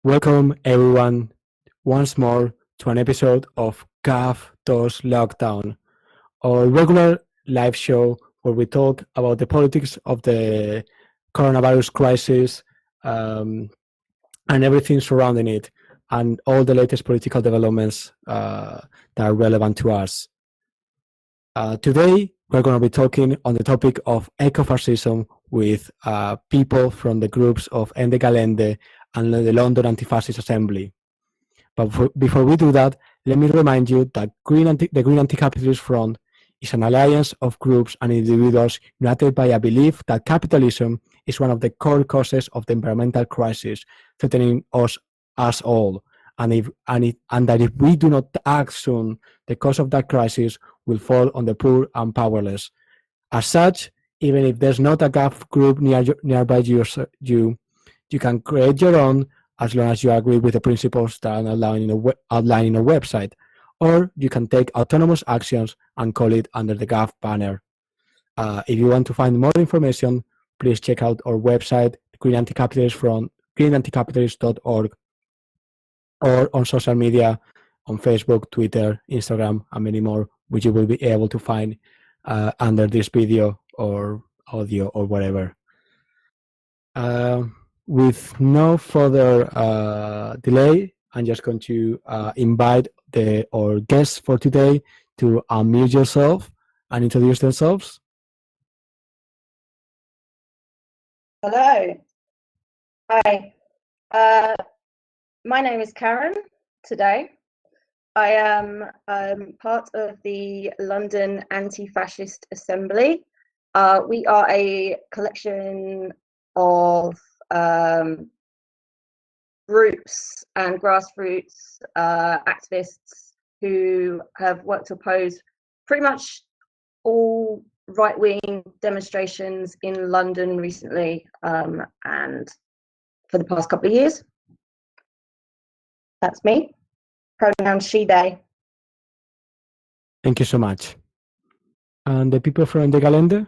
Welcome everyone once more to an episode of GAF Dos Lockdown, our regular live show where we talk about the politics of the coronavirus crisis and everything surrounding it, and all the latest political developments that are relevant to us. Today, we're going to be talking on the topic of ecofascism with people from the groups of Ende Gelaende and the London Antifascist Assembly. But before we do that, let me remind you that the Green Anti-Capitalist Front is an alliance of groups and individuals united by a belief that capitalism is one of the core causes of the environmental crisis, threatening us all. And that if we do not act soon, the cause of that crisis will fall on the poor and powerless. As such, even if there's not a GAF group nearby you can create your own as long as you agree with the principles that are outlined in our website, or you can take autonomous actions and call it under the GAF banner. If you want to find more information, please check out our website, Green Anti-Capitalist Front, greenanticapitalist.org, or on social media on Facebook, Twitter, Instagram, and many more, which you will be able to find under this video or audio or whatever. With no further delay, I'm just going to invite our guests for today to unmute yourself and introduce themselves. Hello. Hi. My name is Karen today. I am part of the London Antifascist Assembly. We are a collection of groups and grassroots activists who have worked to oppose pretty much all right-wing demonstrations in London recently and for the past couple of years. That's me. Pronoun she, they. Thank you so much. And the people from Ende Gelaende?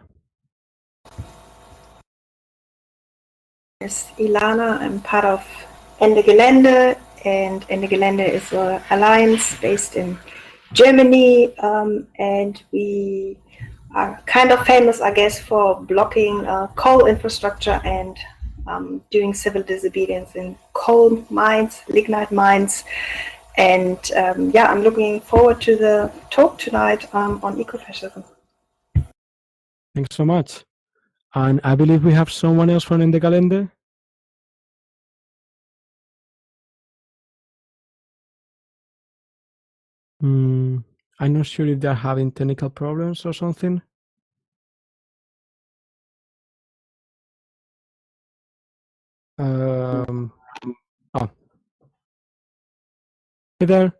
Yes, Ilana. I'm part of Ende Gelaende, and Ende Gelaende is an alliance based in Germany, and we are kind of famous, I guess, for blocking coal infrastructure and doing civil disobedience in coal mines, lignite mines. And I'm looking forward to the talk tonight on ecofascism. Thanks so much. And I believe we have someone else from Ende Gelaende. I'm not sure if they're having technical problems or something. Hey there.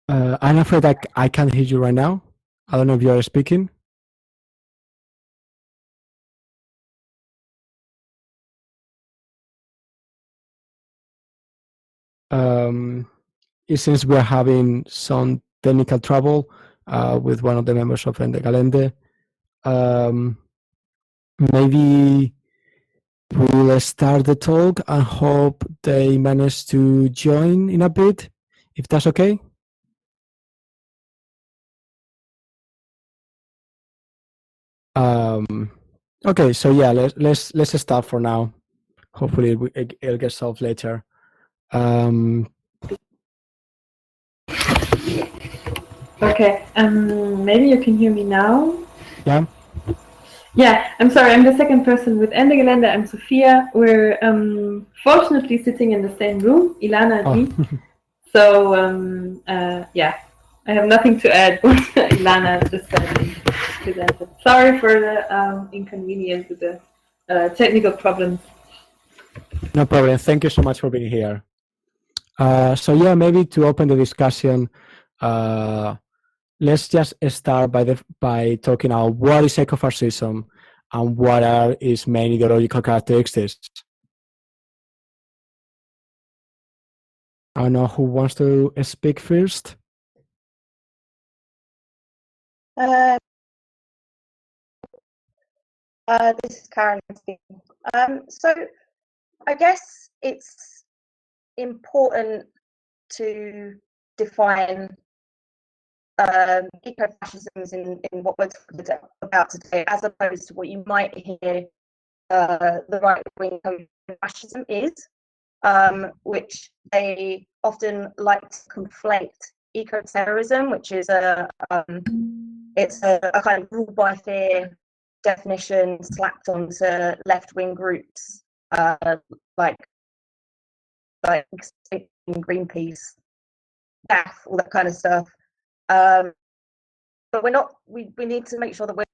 I'm afraid I can't hear you right now. I don't know if you are speaking. It seems we're having some technical trouble with one of the members of Ende Gelaende. Maybe we'll start the talk and hope they manage to join in a bit, if that's okay. Okay, so yeah, let's start for now. Hopefully it'll get solved later. Okay, maybe you can hear me now. Yeah. Yeah, I'm sorry, I'm the second person with Ende Gelaende. I'm Sophia. We're fortunately sitting in the same room, Ilana and me. So, yeah, I have nothing to add what Ilana just presented. Sorry for the inconvenience with the technical problems. No problem. Thank you so much for being here. So yeah, maybe to open the discussion, let's just start by talking about what is ecofascism and what are its main ideological characteristics. I don't know who wants to speak first. This is Karen speaking. So I guess it's important to define ecofascisms in what we're talking about today, as opposed to what you might hear the right-wing fascism is, which they often like to conflate eco-terrorism, which is it's a kind of rule by fear definition slapped onto left-wing groups like Greenpeace, GAF, all that kind of stuff. But we're not. We need to make sure that we're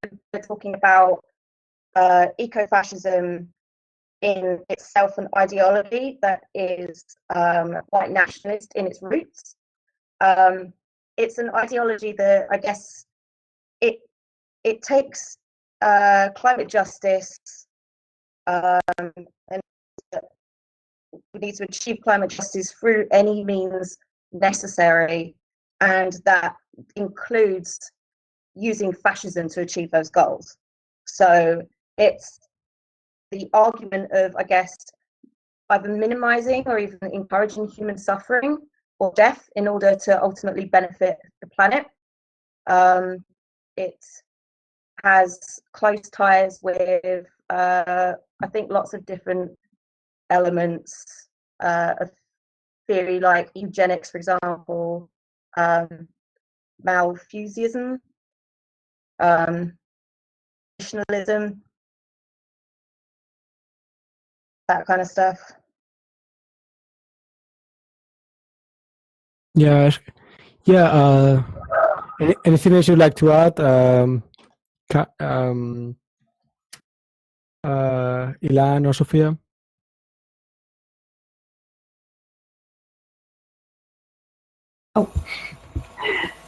talking about ecofascism in itself, an ideology that is white nationalist in its roots. It's an ideology that I guess it takes climate justice and we need to achieve climate justice through any means necessary, and that includes using fascism to achieve those goals. So it's the argument of, I guess, either minimizing or even encouraging human suffering or death in order to ultimately benefit the planet. It has close ties with, I think, lots of different elements of theory, like eugenics, for example, Malthusianism, nationalism, that kind of stuff. Yeah, yeah. Anything else you'd like to add, Ilan or Sophia? Oh,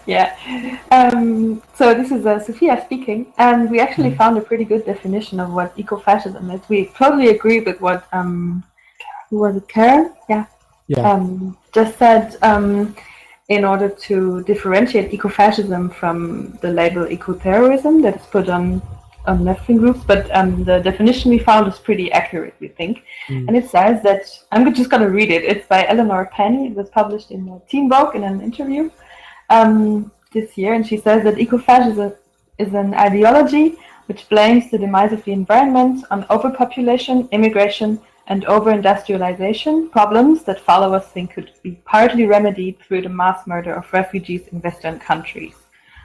yeah. So this is Sophia speaking, and we actually found a pretty good definition of what ecofascism is. We totally agree with what who was it, Karen? Yeah. Just said. In order to differentiate ecofascism from the label ecoterrorism that is put on left-wing groups, but the definition we found is pretty accurate, we think. And it says that, I'm just going to read it, it's by Eleanor Penny, it was published in Teen Vogue in an interview this year, and she says that ecofascism is an ideology which blames the demise of the environment on overpopulation, immigration, and over-industrialization, problems that followers think could be partly remedied through the mass murder of refugees in Western countries.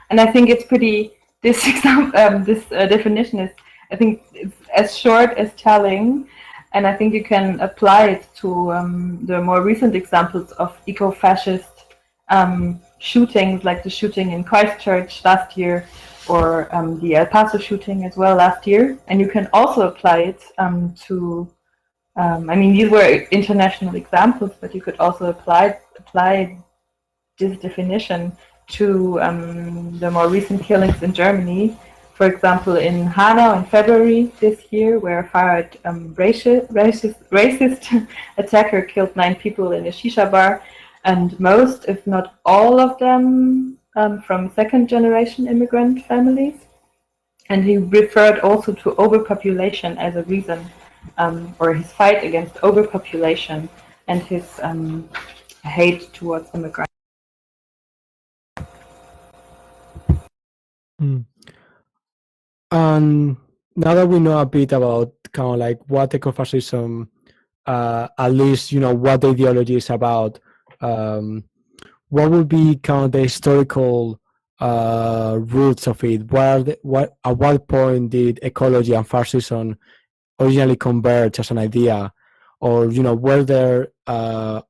And I think it's pretty, this definition is, I think, it's as short as telling, and I think you can apply it to the more recent examples of eco-fascist shootings, like the shooting in Christchurch last year, or the El Paso shooting as well last year. And you can also apply it to I mean, these were international examples, but you could also apply this definition to the more recent killings in Germany. For example, in Hanau in February this year, where a far-right racist attacker killed 9 people in a shisha bar, and most, if not all of them, from second-generation immigrant families. And he referred also to overpopulation as a reason, or his fight against overpopulation and his hate towards immigrants. And now that we know a bit about kind of like what ecofascism, at least what the ideology is about, what would be kind of the historical roots of it? At what point did ecology and fascism originally converge as an idea, or were there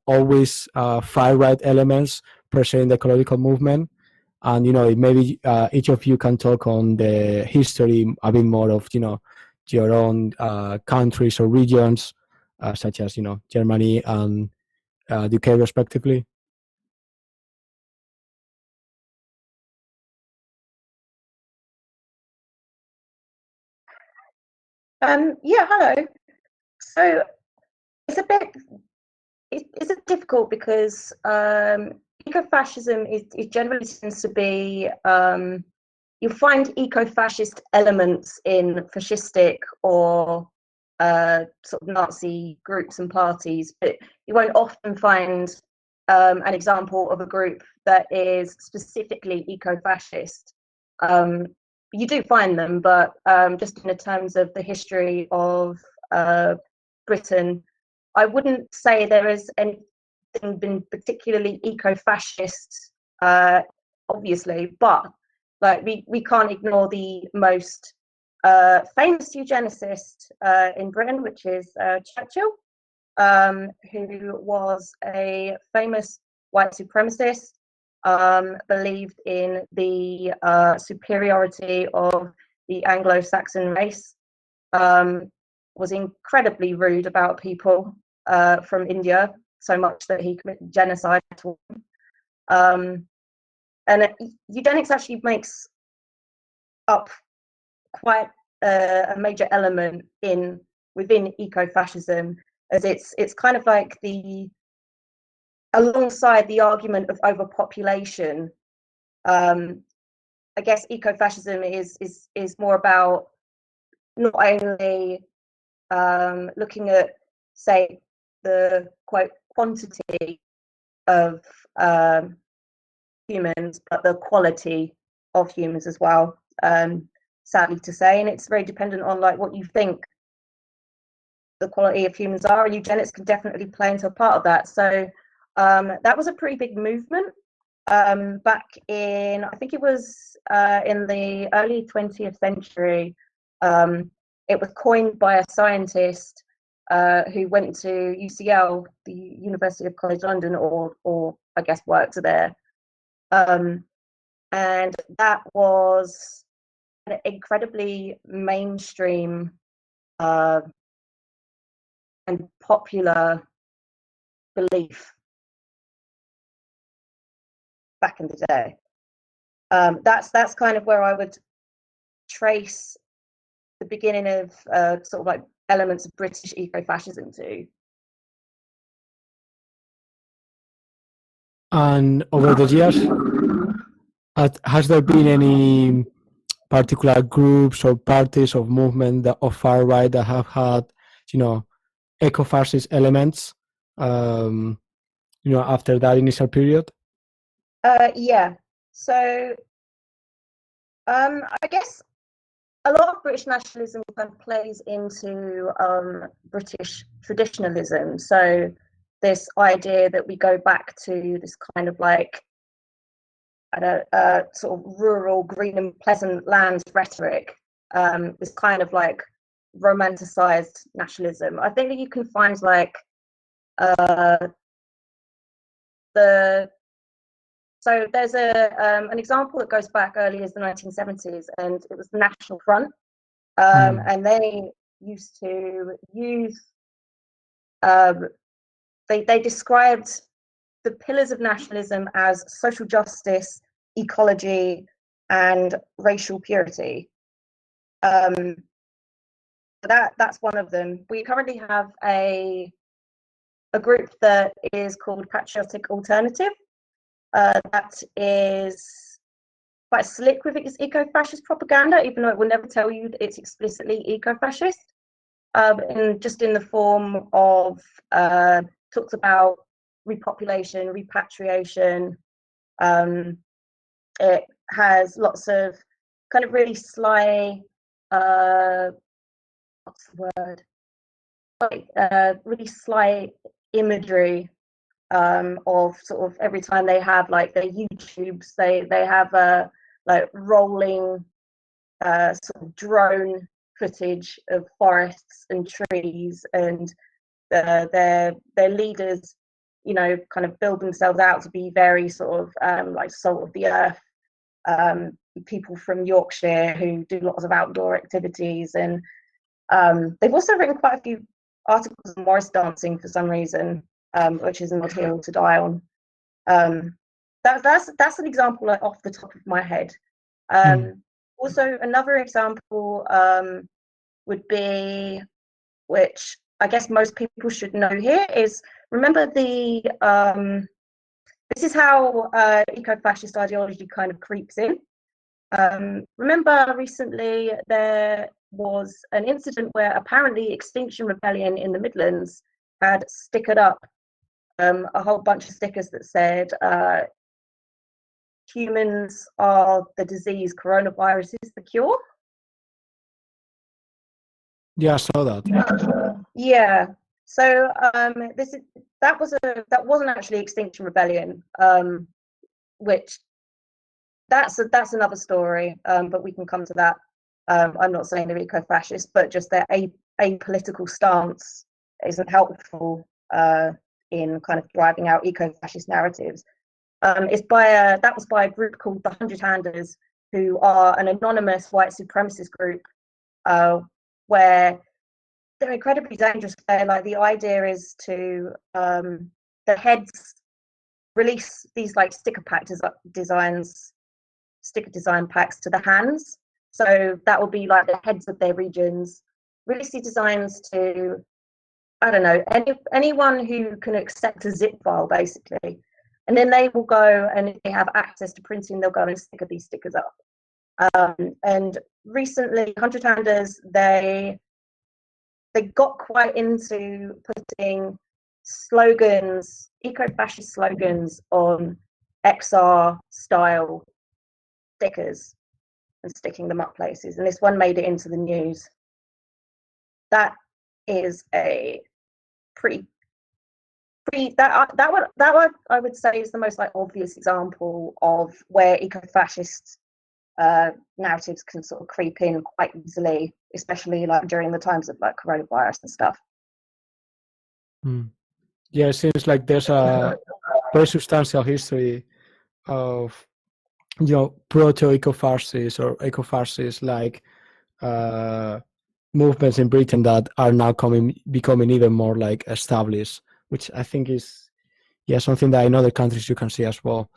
always far-right elements present in the ecological movement? And maybe each of you can talk on the history a bit more of your own countries or regions, such as Germany and the UK respectively. Yeah, hello. So it's a difficult because ecofascism is generally tends to be you'll find eco-fascist elements in fascistic or sort of Nazi groups and parties, but you won't often find an example of a group that is specifically eco-fascist. You do find them, but just in terms of the history of Britain, I wouldn't say there is anything been particularly eco-fascist, obviously, but like we can't ignore the most famous eugenicist in Britain, which is Churchill, who was a famous white supremacist, believed in the superiority of the Anglo-Saxon race, was incredibly rude about people from India, so much that he committed genocide to them. And eugenics actually makes up quite a major element within ecofascism, as it's kind of like alongside the argument of overpopulation. I guess ecofascism is more about not only looking at, say, the quote quantity of humans, but the quality of humans as well, sadly to say. And it's very dependent on like what you think the quality of humans are, and eugenics can definitely play into a part of that. So that was a pretty big movement back in, I think it was in the early 20th century. It was coined by a scientist who went to UCL, the University of College London, or I guess worked there. And that was an incredibly mainstream and popular belief back in the day. That's kind of where I would trace the beginning of sort of like elements of British ecofascism to. And over the years, has there been any particular groups or parties of movement of far right that have had, eco-fascist elements, after that initial period? Yeah. So I guess a lot of British nationalism kind of plays into British traditionalism. So this idea that we go back to this kind of like sort of rural, green and pleasant lands rhetoric, this kind of like romanticized nationalism. I think that you can find like so there's an example that goes back early as the 1970s, and it was the National Front, and they used to use they described the pillars of nationalism as social justice, ecology, and racial purity. That's one of them. We currently have a group that is called Patriotic Alternative. That is quite slick with its eco-fascist propaganda, even though it will never tell you that it's explicitly eco-fascist. And just in the form of talks about repopulation, repatriation. It has lots of kind of really sly, what's the word? Like really sly imagery of sort of every time they have like their YouTubes, they have like rolling sort of drone footage of forests and trees, and their leaders, kind of build themselves out to be very sort of like salt of the earth people from Yorkshire who do lots of outdoor activities, and they've also written quite a few articles on Morris dancing for some reason, which is an odd hill to die on. That's an example like, off the top of my head. Also, another example would be, which I guess most people should know here, is remember the this is how eco-fascist ideology kind of creeps in. Remember recently there was an incident where apparently Extinction Rebellion in the Midlands had stickered up a whole bunch of stickers that said humans are the disease, coronavirus is the cure. Yeah, I saw that. Yeah. So that wasn't actually Extinction Rebellion, which that's another story. But we can come to that. I'm not saying they're eco-fascist, but just their apolitical stance isn't helpful in kind of driving out eco-fascist narratives. That was by a group called the 100 Handers, who are an anonymous white supremacist group, where they're incredibly dangerous. Where like the idea is to the heads release these like sticker design packs to the hands. So that will be like the heads of their regions. Release these designs to, I don't know, anyone who can accept a zip file, basically. And then they will go, and if they have access to printing, they'll go and sticker these stickers up. And recently, 100 Handers, they got quite into putting slogans, eco-fascist slogans, on XR style stickers and sticking them up places. And this one made it into the news. That is a that one I would say is the most like obvious example of where eco-fascist narratives can sort of creep in quite easily, especially like during the times of like coronavirus and stuff. Yeah, it seems like there's a very substantial history of proto-eco-fascist or eco-fascist like movements in Britain that are now becoming even more like established, which I think is something that in other countries you can see as well.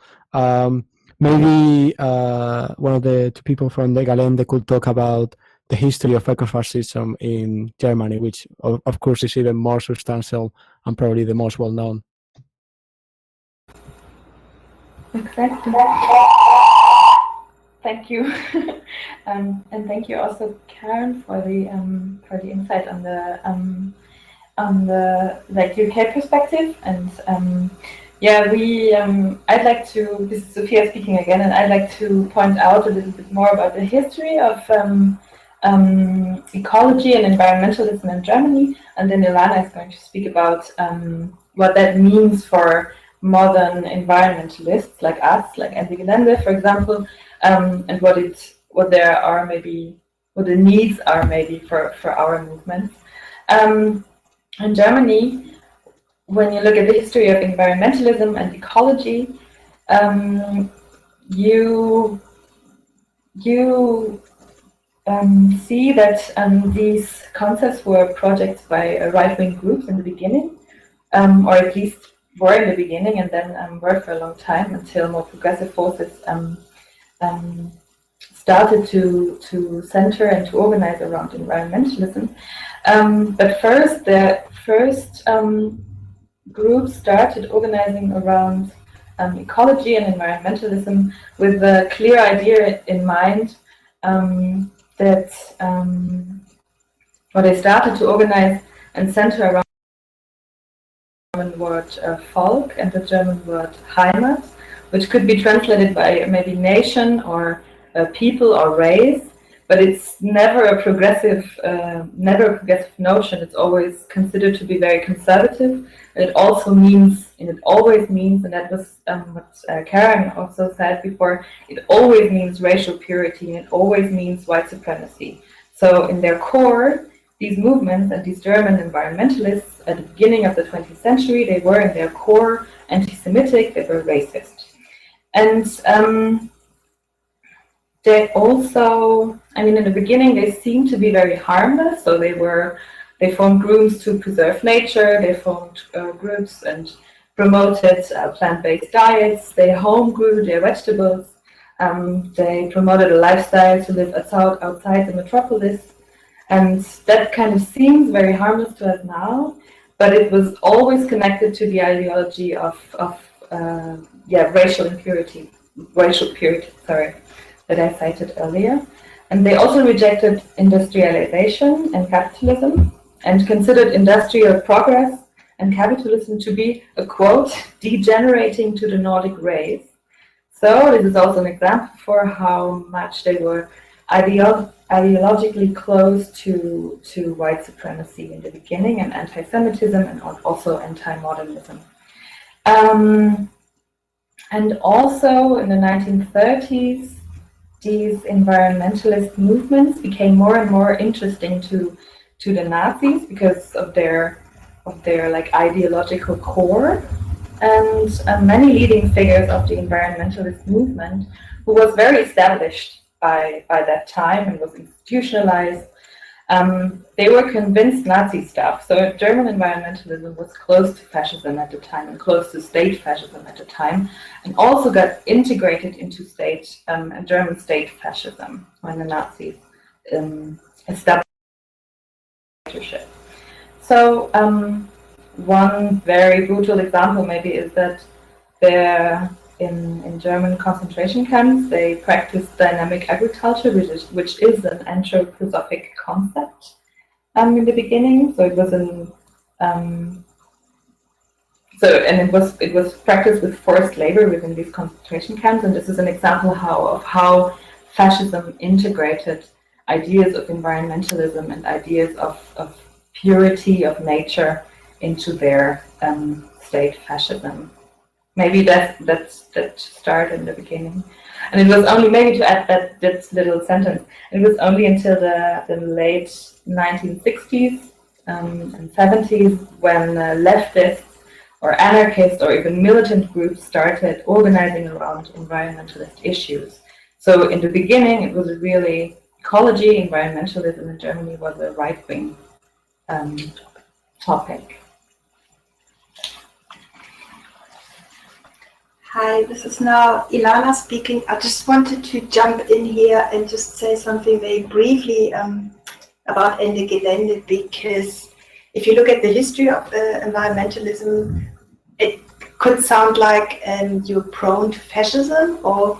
Maybe one of the two people from Ende Gelaende could talk about the history of ecofascism in Germany, which of course is even more substantial and probably the most well known. Exactly. Thank you, and thank you also, Karen, for the insight on the like UK perspective. And I'd like to. This is Sophia speaking again, and I'd like to point out a little bit more about the history of ecology and environmentalism in Germany, and then Ilana is going to speak about what that means for modern environmentalists like us, like Ende Gelaende, for example, and what the needs are maybe for our movements. In Germany, when you look at the history of environmentalism and ecology, you see that these concepts were projects by right-wing groups in the beginning, or at least were in the beginning, and then were for a long time until more progressive forces started to center and to organize around environmentalism. But first, the first groups started organizing around ecology and environmentalism with a clear idea in mind that they started to organize and center around the German word Volk and the German word Heimat, which could be translated by maybe nation or people or race, but it's never a progressive notion. It's always considered to be very conservative. It always means, and that was what Karen also said before, it always means racial purity, and it always means white supremacy. So in their core, these movements and these German environmentalists at the beginning of the 20th century, they were in their core anti-Semitic, they were racist. And they also, in the beginning, they seemed to be very harmless. So they formed groups to preserve nature. They formed groups and promoted plant-based diets. They home grew their vegetables. They promoted a lifestyle to live outside the metropolis. And that kind of seems very harmless to us now, but it was always connected to the ideology of racial purity. that I cited earlier. And they also rejected industrialization and capitalism and considered industrial progress and capitalism to be, a quote, degenerating to the Nordic race. So this is also an example for how much they were ideologically close to white supremacy in the beginning, and anti-Semitism, and also anti-modernism. And also in the 1930s, these environmentalist movements became more and more interesting to the Nazis because of their like ideological core. And many leading figures of the environmentalist movement, who was very established by that time and was institutionalized, they were convinced Nazi stuff. So German environmentalism was close to fascism at the time and close to state fascism at the time, and also got integrated into German state fascism when the Nazis established dictatorship. So one very brutal example maybe is that in German concentration camps, they practiced dynamic agriculture, which is an anthroposophic concept in the beginning. So it was it was practiced with forced labor within these concentration camps, and this is an example of how fascism integrated ideas of environmentalism and ideas of purity of nature into their state fascism. Maybe that started in the beginning. And it was only, maybe to add that little sentence, it was only until the late 1960s and 70s when leftist or anarchist or even militant groups started organizing around environmentalist issues. So in the beginning, it was really ecology, environmentalism in Germany was a right-wing topic. Hi, this is now Ilana speaking. I just wanted to jump in here and just say something very briefly about Ende Gelaende, because if you look at the history of environmentalism, it could sound like you're prone to fascism, or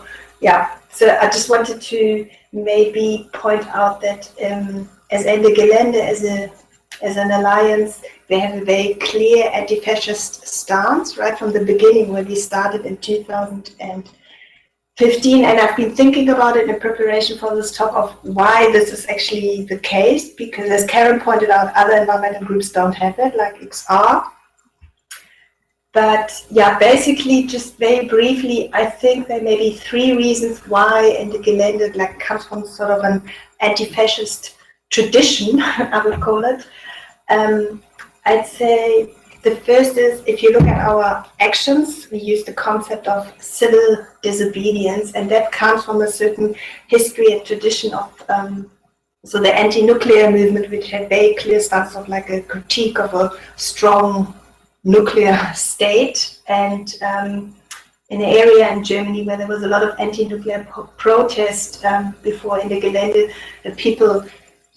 so I just wanted to maybe point out that as Ende Gelaende, as an alliance, they have a very clear anti-fascist stance right from the beginning when we started in 2015. And I've been thinking about it in preparation for this talk of why this is actually the case, because as Karen pointed out, other environmental groups don't have that, like XR. But yeah, basically, just very briefly, I think there may be three reasons why Ende Gelaende comes from sort of an anti-fascist tradition, I would call it. I'd say the first is, if you look at our actions, we use the concept of civil disobedience, and that comes from a certain history and tradition of so the anti-nuclear movement, which had very clear stance of like a critique of a strong nuclear state, and in an area in Germany where there was a lot of anti-nuclear protest before Ende Gelaende, the people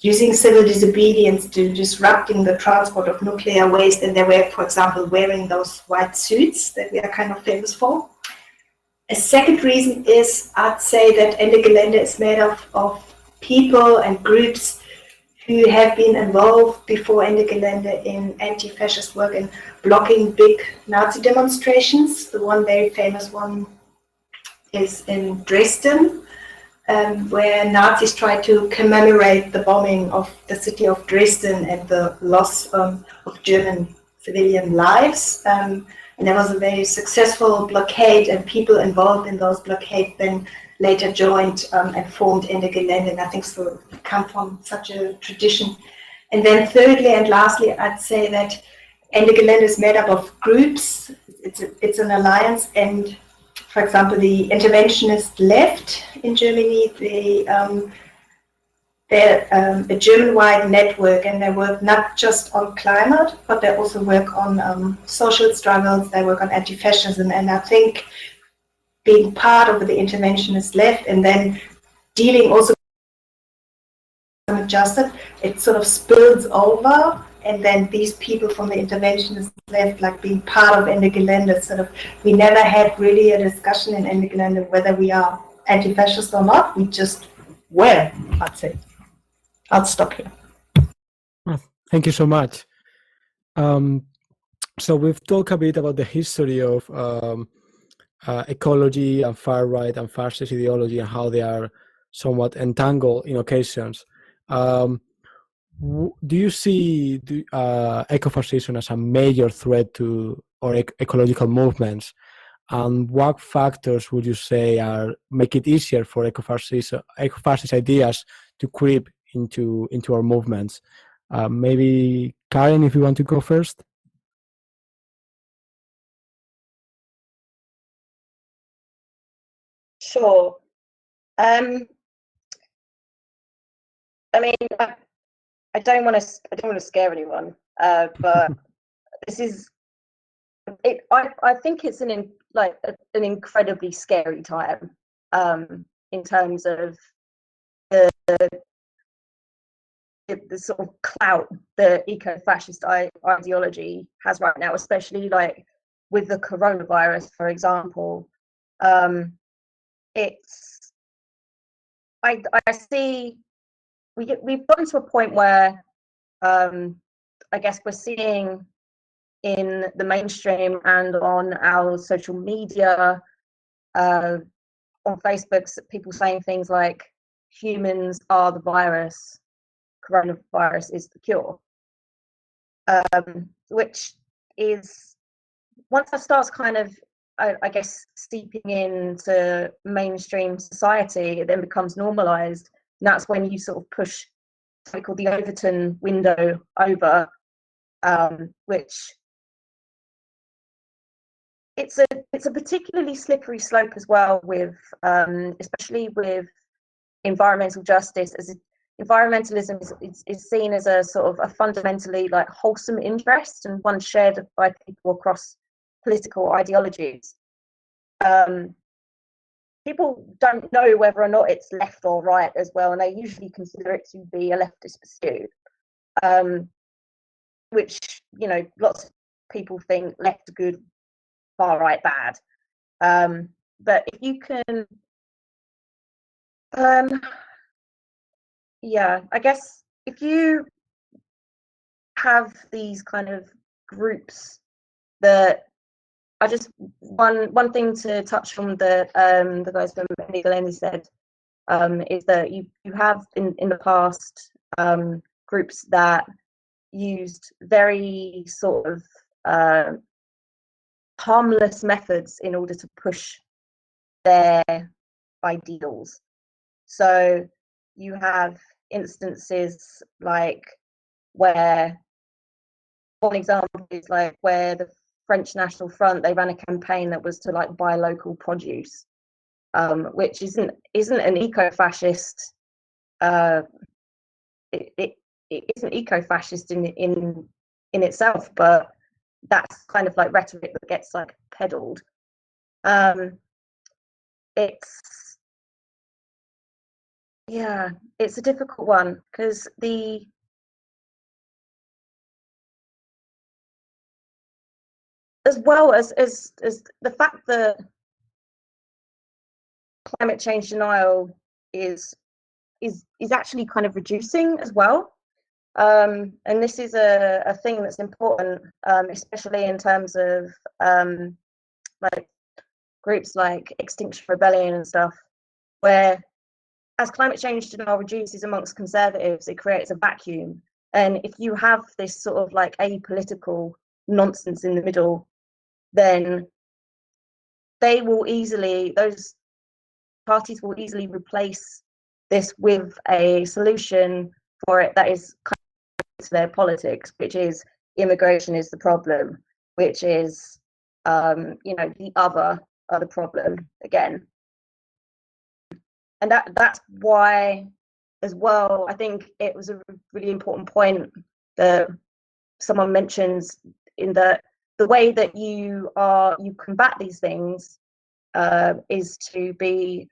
using civil disobedience to disrupting the transport of nuclear waste, and they were, for example, wearing those white suits that we are kind of famous for. A second reason is, I'd say that Ende Gelaende is made of people and groups who have been involved before Ende Gelaende in anti-fascist work and blocking big Nazi demonstrations. The one very famous one is in Dresden, where Nazis tried to commemorate the bombing of the city of Dresden and the loss of German civilian lives. And there was a very successful blockade, and people involved in those blockades then later joined and formed Ende Gelaende, and I think so come from such a tradition. And then thirdly and lastly, I'd say that Ende Gelaende is made up of groups. It's an alliance, and for example, the interventionist left in Germany, they're a German-wide network, and they work not just on climate, but they also work on social struggles, they work on anti-fascism, and I think being part of the interventionist left and then dealing also with adjusted, it sort of spills over, and then these people from the interventionist left, like being part of Ende Gelaende, sort of, we never had really a discussion in Ende Gelaende whether we are anti-fascist or not, we just were, I'd say. I'll stop here. Well, thank you so much. So we've talked a bit about the history of ecology and far right and fascist ideology and how they are somewhat entangled in occasions. Do you see ecofascism as a major threat to or ecological movements? And what factors would you say make it easier for ecofascist ideas to creep into our movements? Maybe Karen, if you want to go first. Sure. I mean, I don't want to scare anyone, but this is it. I think it's an incredibly scary time in terms of the sort of clout that eco-fascist ideology has right now, especially like with the coronavirus, for example. It's I see we've gotten to a point where I guess we're seeing in the mainstream and on our social media, on Facebook, people saying things like humans are the virus, coronavirus is the cure, which is, once that starts kind of, I guess, seeping into mainstream society, it then becomes normalized. And that's when you sort of push something called the Overton window over, which it's a particularly slippery slope as well, with especially with environmental justice, as environmentalism is seen as a sort of a fundamentally like wholesome interest and one shared by people across political ideologies. People don't know whether or not it's left or right as well, and they usually consider it to be a leftist pursuit, which, you know, lots of people think left good, far right bad. But if you can, yeah, I guess if you have these kind of groups that I just, one thing to touch on that the guys from Ende Gelaende said is that you have in the past groups that used very sort of harmless methods in order to push their ideals. So you have instances like where, one example is like where the French National Front, they ran a campaign that was to like buy local produce, which isn't an eco-fascist. It isn't eco-fascist in itself, but that's kind of like rhetoric that gets like peddled. It's a difficult one because as well as the fact that climate change denial is actually kind of reducing as well, and this is a thing that's important, especially in terms of like groups like Extinction Rebellion and stuff, where as climate change denial reduces amongst conservatives, it creates a vacuum. And if you have this sort of like apolitical nonsense in the middle, then those parties will easily replace this with a solution for it that is kind of to their politics, which is immigration is the problem, which is the other are the problem again. And that's why as well, I think it was a really important point that someone mentions, in the way that you combat these things is to be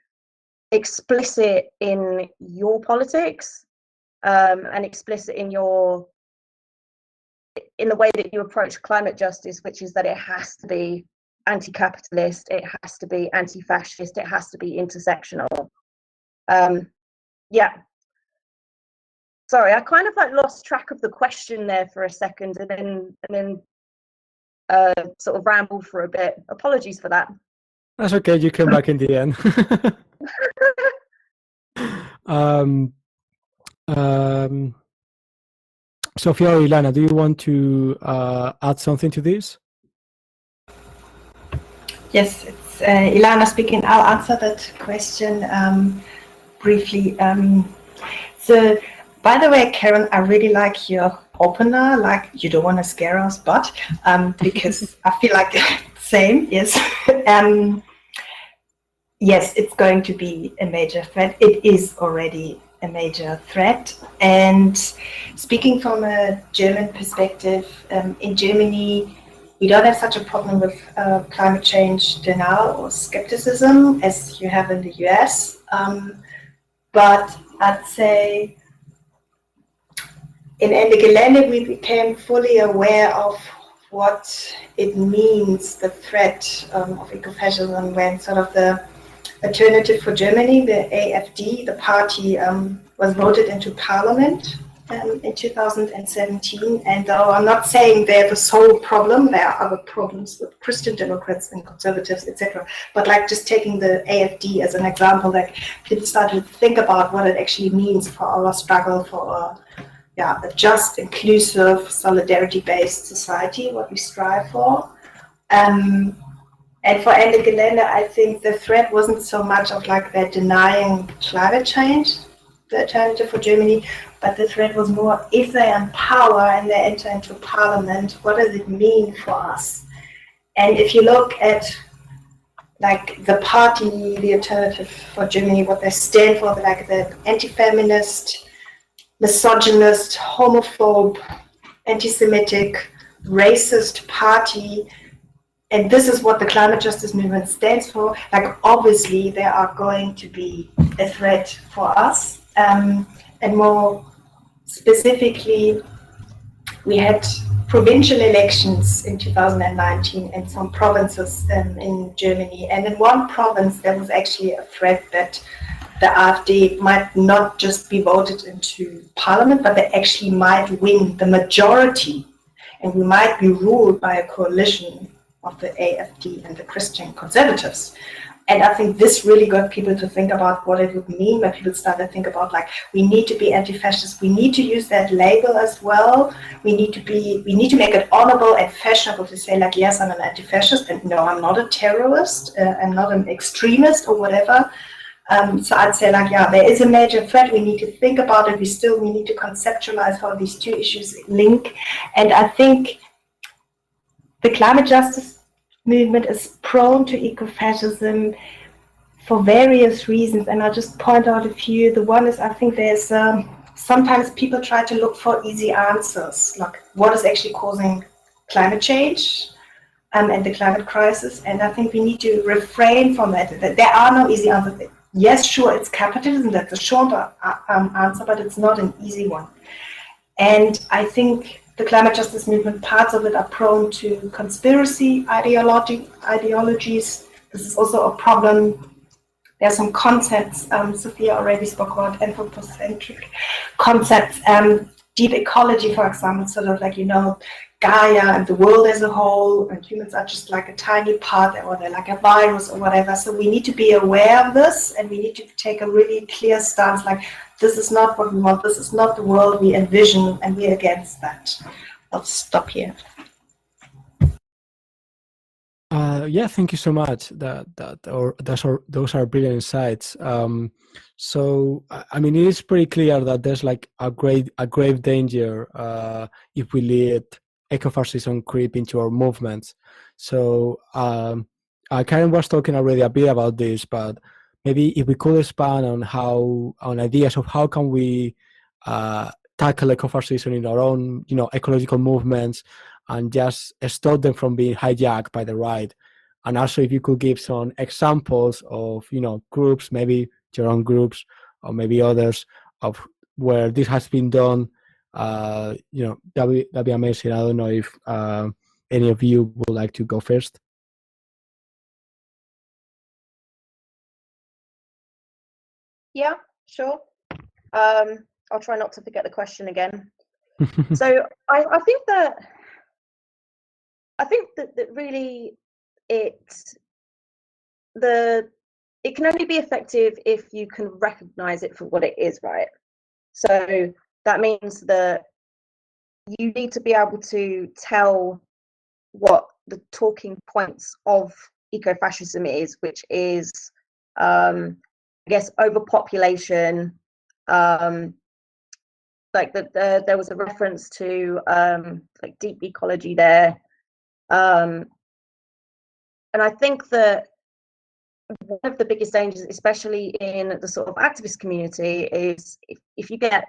explicit in your politics, and explicit in the way that you approach climate justice, which is that it has to be anti-capitalist, it has to be anti-fascist, it has to be intersectional. Yeah. Sorry, I kind of like lost track of the question there for a second, and then sort of rambled for a bit. Apologies for that. That's okay. You came back in the end. Sophia or Ilana, do you want to add something to this? Yes, it's Ilana speaking. I'll answer that question briefly. So, by the way, Karen, I really like your opener, like you don't want to scare us, but because I feel like same, yes. Yes, it's going to be a major threat. It is already a major threat. And speaking from a German perspective, in Germany, we don't have such a problem with climate change denial or skepticism as you have in the US. But I'd say in Ende Gelände, we became fully aware of what it means, the threat of ecofascism, when sort of the Alternative for Germany, the AfD, the party, was voted into parliament in 2017. And though I'm not saying they're the sole problem, there are other problems with Christian Democrats and conservatives, etc. But like just taking the AfD as an example, like people started to think about what it actually means for our struggle for a just, inclusive, solidarity-based society, what we strive for. And for Ende Gelände, I think the threat wasn't so much of like they're denying climate change, the Alternative for Germany, but the threat was more if they're in power and they enter into parliament, what does it mean for us? And if you look at like the party, the Alternative for Germany, what they stand for, like the anti-feminist, misogynist, homophobe, anti-Semitic, racist party. And this is what the climate justice movement stands for. Like, obviously, they are going to be a threat for us. And more specifically, we had provincial elections in 2019 in some provinces in Germany. And in one province, there was actually a threat that the AfD might not just be voted into parliament, but they actually might win the majority. And we might be ruled by a coalition of the AfD and the Christian conservatives. And I think this really got people to think about what it would mean when people started to think about like, we need to be anti-fascist, we need to use that label as well. We need to make it honorable and fashionable to say like, yes, I'm an anti-fascist, and no, I'm not a terrorist, I'm not an extremist or whatever. So I'd say like, yeah, there is a major threat. We need to think about it. We need to conceptualize how these two issues link. And I think the climate justice movement is prone to ecofascism for various reasons, and I'll just point out a few. The one is I think there's sometimes people try to look for easy answers, like what is actually causing climate change and the climate crisis, and I think we need to refrain from that. There are no easy answers. Yes, sure, it's capitalism, that's a short answer, but it's not an easy one. And I think the climate justice movement, parts of it are prone to conspiracy ideologies. This is also a problem. There are some concepts, Sophia already spoke about anthropocentric concepts, deep ecology, for example, sort of like, Gaia and the world as a whole, and humans are just like a tiny part, or they're like a virus or whatever. So we need to be aware of this, and we need to take a really clear stance, like, this is not what we want, this is not the world we envision, and we're against that. I'll stop here. Yeah, thank you so much. Those are brilliant insights. So, I mean, it is pretty clear that there's like a grave danger if we let ecofascism creep into our movements. So, Karen was talking already a bit about this, but maybe if we could expand on ideas of how can we tackle ecofascism in our own, ecological movements, and just stop them from being hijacked by the right. And also, if you could give some examples of, groups, maybe your own groups, or maybe others, of where this has been done, that'd be amazing. I don't know if any of you would like to go first. Yeah, sure. I'll try not to forget the question again. So I think that really it can only be effective if you can recognize it for what it is, right? So that means that you need to be able to tell what the talking points of ecofascism is, which is, I guess, overpopulation. Like there was a reference to like deep ecology there, and I think that one of the biggest dangers, especially in the sort of activist community, is if you get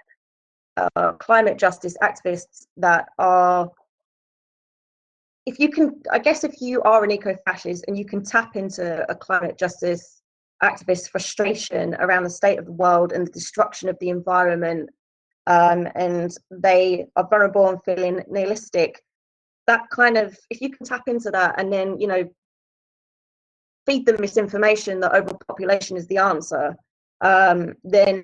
climate justice activists that are, if you are an eco-fascist and you can tap into a climate justice activist frustration around the state of the world and the destruction of the environment, and they are vulnerable and feeling nihilistic, that kind of, if you can tap into that and then, you know, feed them misinformation that overpopulation is the answer, then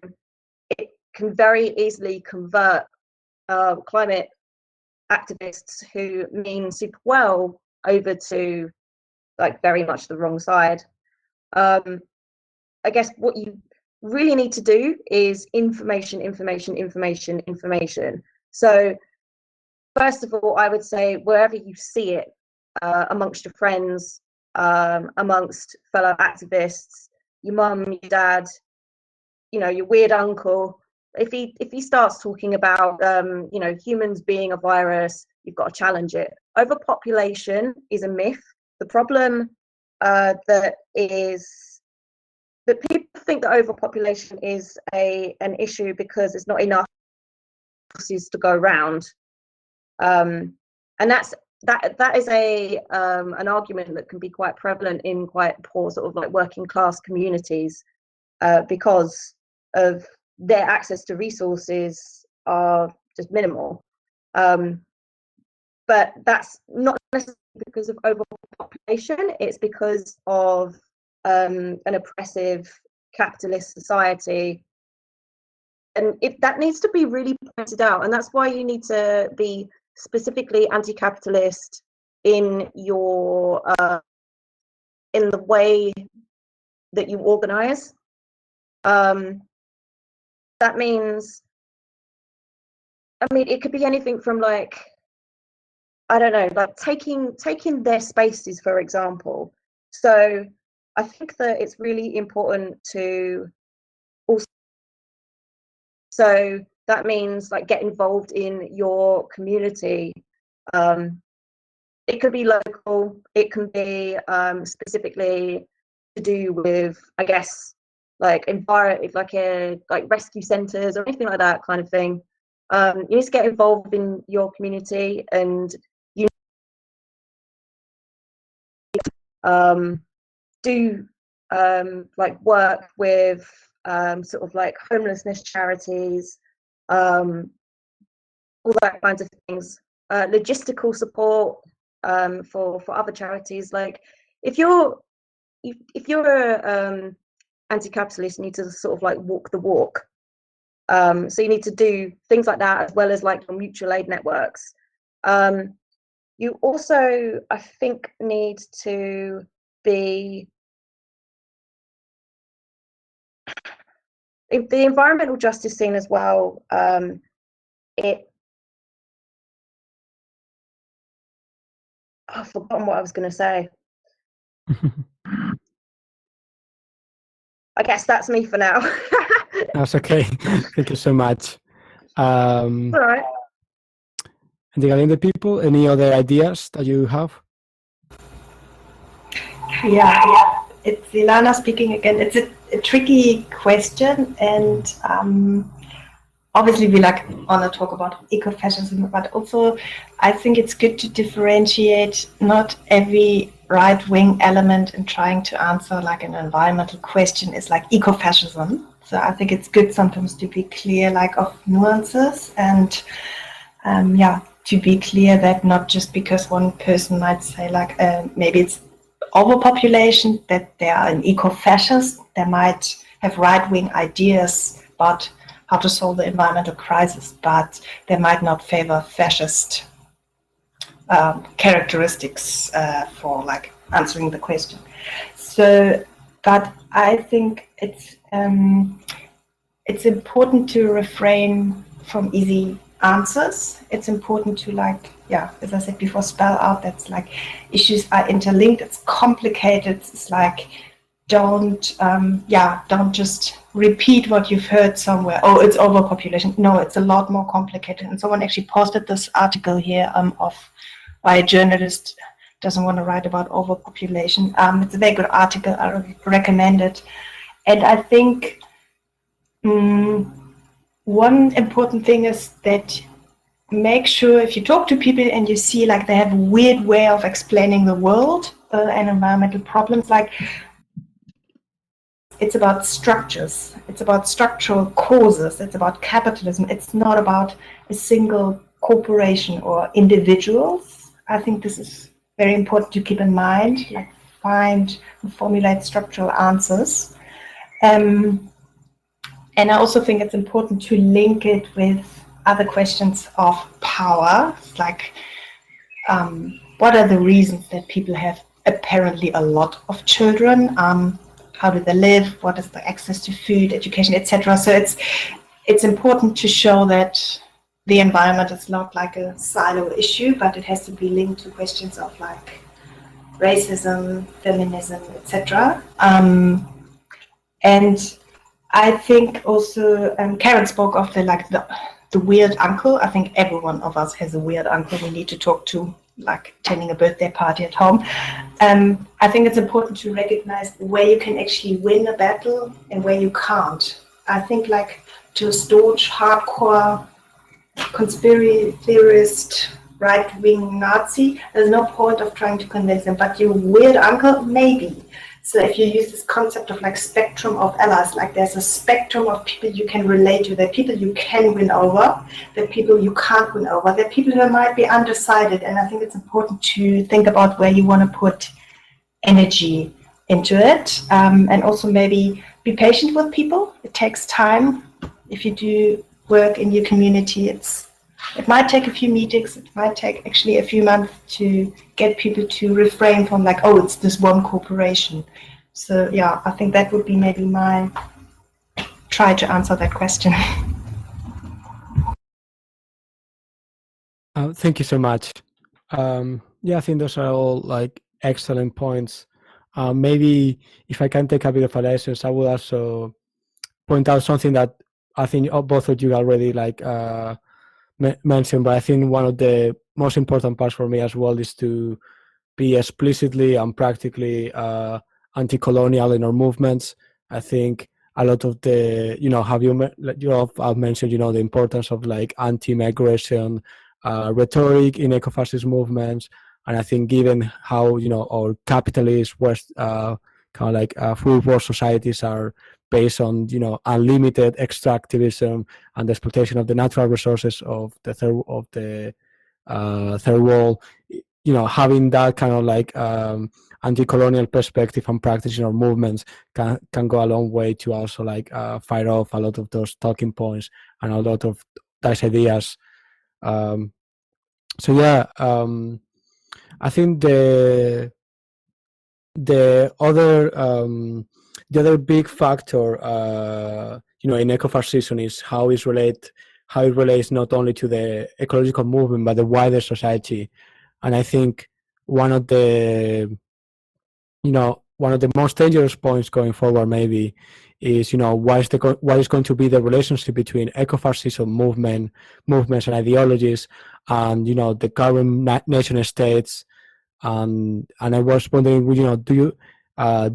it can very easily convert climate activists who mean super well over to like very much the wrong side. I guess what you really need to do is information. So first of all, I would say wherever you see it, amongst your friends, amongst fellow activists, your mum, your dad, you know, your weird uncle, if he starts talking about you know, humans being a virus, you've got to challenge it. Overpopulation is a myth. The problem that people think that overpopulation is an issue because there's not enough resources to go around, and that is an argument that can be quite prevalent in quite poor sort of like working class communities, because of their access to resources are just minimal. But that's not necessarily because of overpopulation, it's because of an oppressive capitalist society. And that needs to be really pointed out, and that's why you need to be specifically anti-capitalist in your in the way that you organize. That means, I mean, it could be anything from like, I don't know, like taking their spaces, for example. So I think that it's really important to also, so that means like get involved in your community. It could be local, it can be specifically to do with, I guess, like like rescue centres or anything like that kind of thing. You need to get involved in your community, and you do like work with sort of like homelessness charities, all that kinds of things. Logistical support for other charities. Like if you're a anti-capitalist, you need to sort of like walk the walk. So you need to do things like that, as well as like your mutual aid networks. You also, I think, need to be, the environmental justice scene as well. I've forgotten what I was going to say. I guess that's me for now. That's okay. Thank you so much. All right. And the people, any other ideas that you have? Yeah, it's Ilana speaking again. It's a tricky question, and obviously we like want to talk about ecofascism, but also I think it's good to differentiate not every right-wing element in trying to answer like an environmental question is like ecofascism. So I think it's good sometimes to be clear like of nuances, and to be clear that not just because one person might say like maybe it's overpopulation that they are an eco-fascist, they might have right-wing ideas about how to solve the environmental crisis, but they might not favor fascist characteristics for like answering the question. So, but I think it's important to refrain from easy answers. It's important to, like, yeah, as I said before, spell out that's like issues are interlinked. It's complicated. It's like don't just repeat what you've heard somewhere. Oh, it's overpopulation. No, it's a lot more complicated. And someone actually posted this article here of why a journalist doesn't want to write about overpopulation. It's a very good article. I recommend it. And I think one important thing is that make sure if you talk to people and you see like they have a weird way of explaining the world and environmental problems, like it's about structures, it's about structural causes, it's about capitalism, it's not about a single corporation or individuals. I think this is very important to keep in mind, like find and formulate structural answers. And I also think it's important to link it with other questions of power, like what are the reasons that people have apparently a lot of children? How do they live? What is the access to food, education, etc.? So it's important to show that the environment is not like a silo issue, but it has to be linked to questions of like racism, feminism, etc. And I think also Karen spoke of the weird uncle. I think every one of us has a weird uncle we need to talk to, like attending a birthday party at home. I think it's important to recognize where you can actually win a battle and where you can't. I think like to a staunch, hardcore conspiracy theorist, right-wing Nazi, there's no point of trying to convince them, but your weird uncle, maybe. So if you use this concept of like spectrum of allies, like there's a spectrum of people you can relate to. There are people you can win over, there are people you can't win over, there are people who might be undecided, and I think it's important to think about where you want to put energy into it, and also maybe be patient with people. It takes time. If you do work in your community, it might take a few meetings, it might take actually a few months to get people to refrain from like, oh, it's this one corporation. So yeah, I think that would be maybe my try to answer that question. Thank you so much. Yeah, I think those are all like excellent points. Maybe if I can take a bit of a license, I will also point out something that I think both of you already like mentioned, but I think one of the most important parts for me as well is to be explicitly and practically anti-colonial in our movements. I think a lot of the, I've mentioned, the importance of like anti-migration rhetoric in ecofascist movements. And I think given how, our capitalist West kind of like free world societies are based on, unlimited extractivism and the exploitation of the natural resources of the third world, having that kind of like anti-colonial perspective and practice in our movements can go a long way to also like fire off a lot of those talking points and a lot of those ideas. So yeah, I think the other big factor in ecofascism is how it relates not only to the ecological movement but the wider society. And I think one of the most dangerous points going forward maybe is what is going to be the relationship between ecofascism movements and ideologies and the current nation states. And I was wondering, do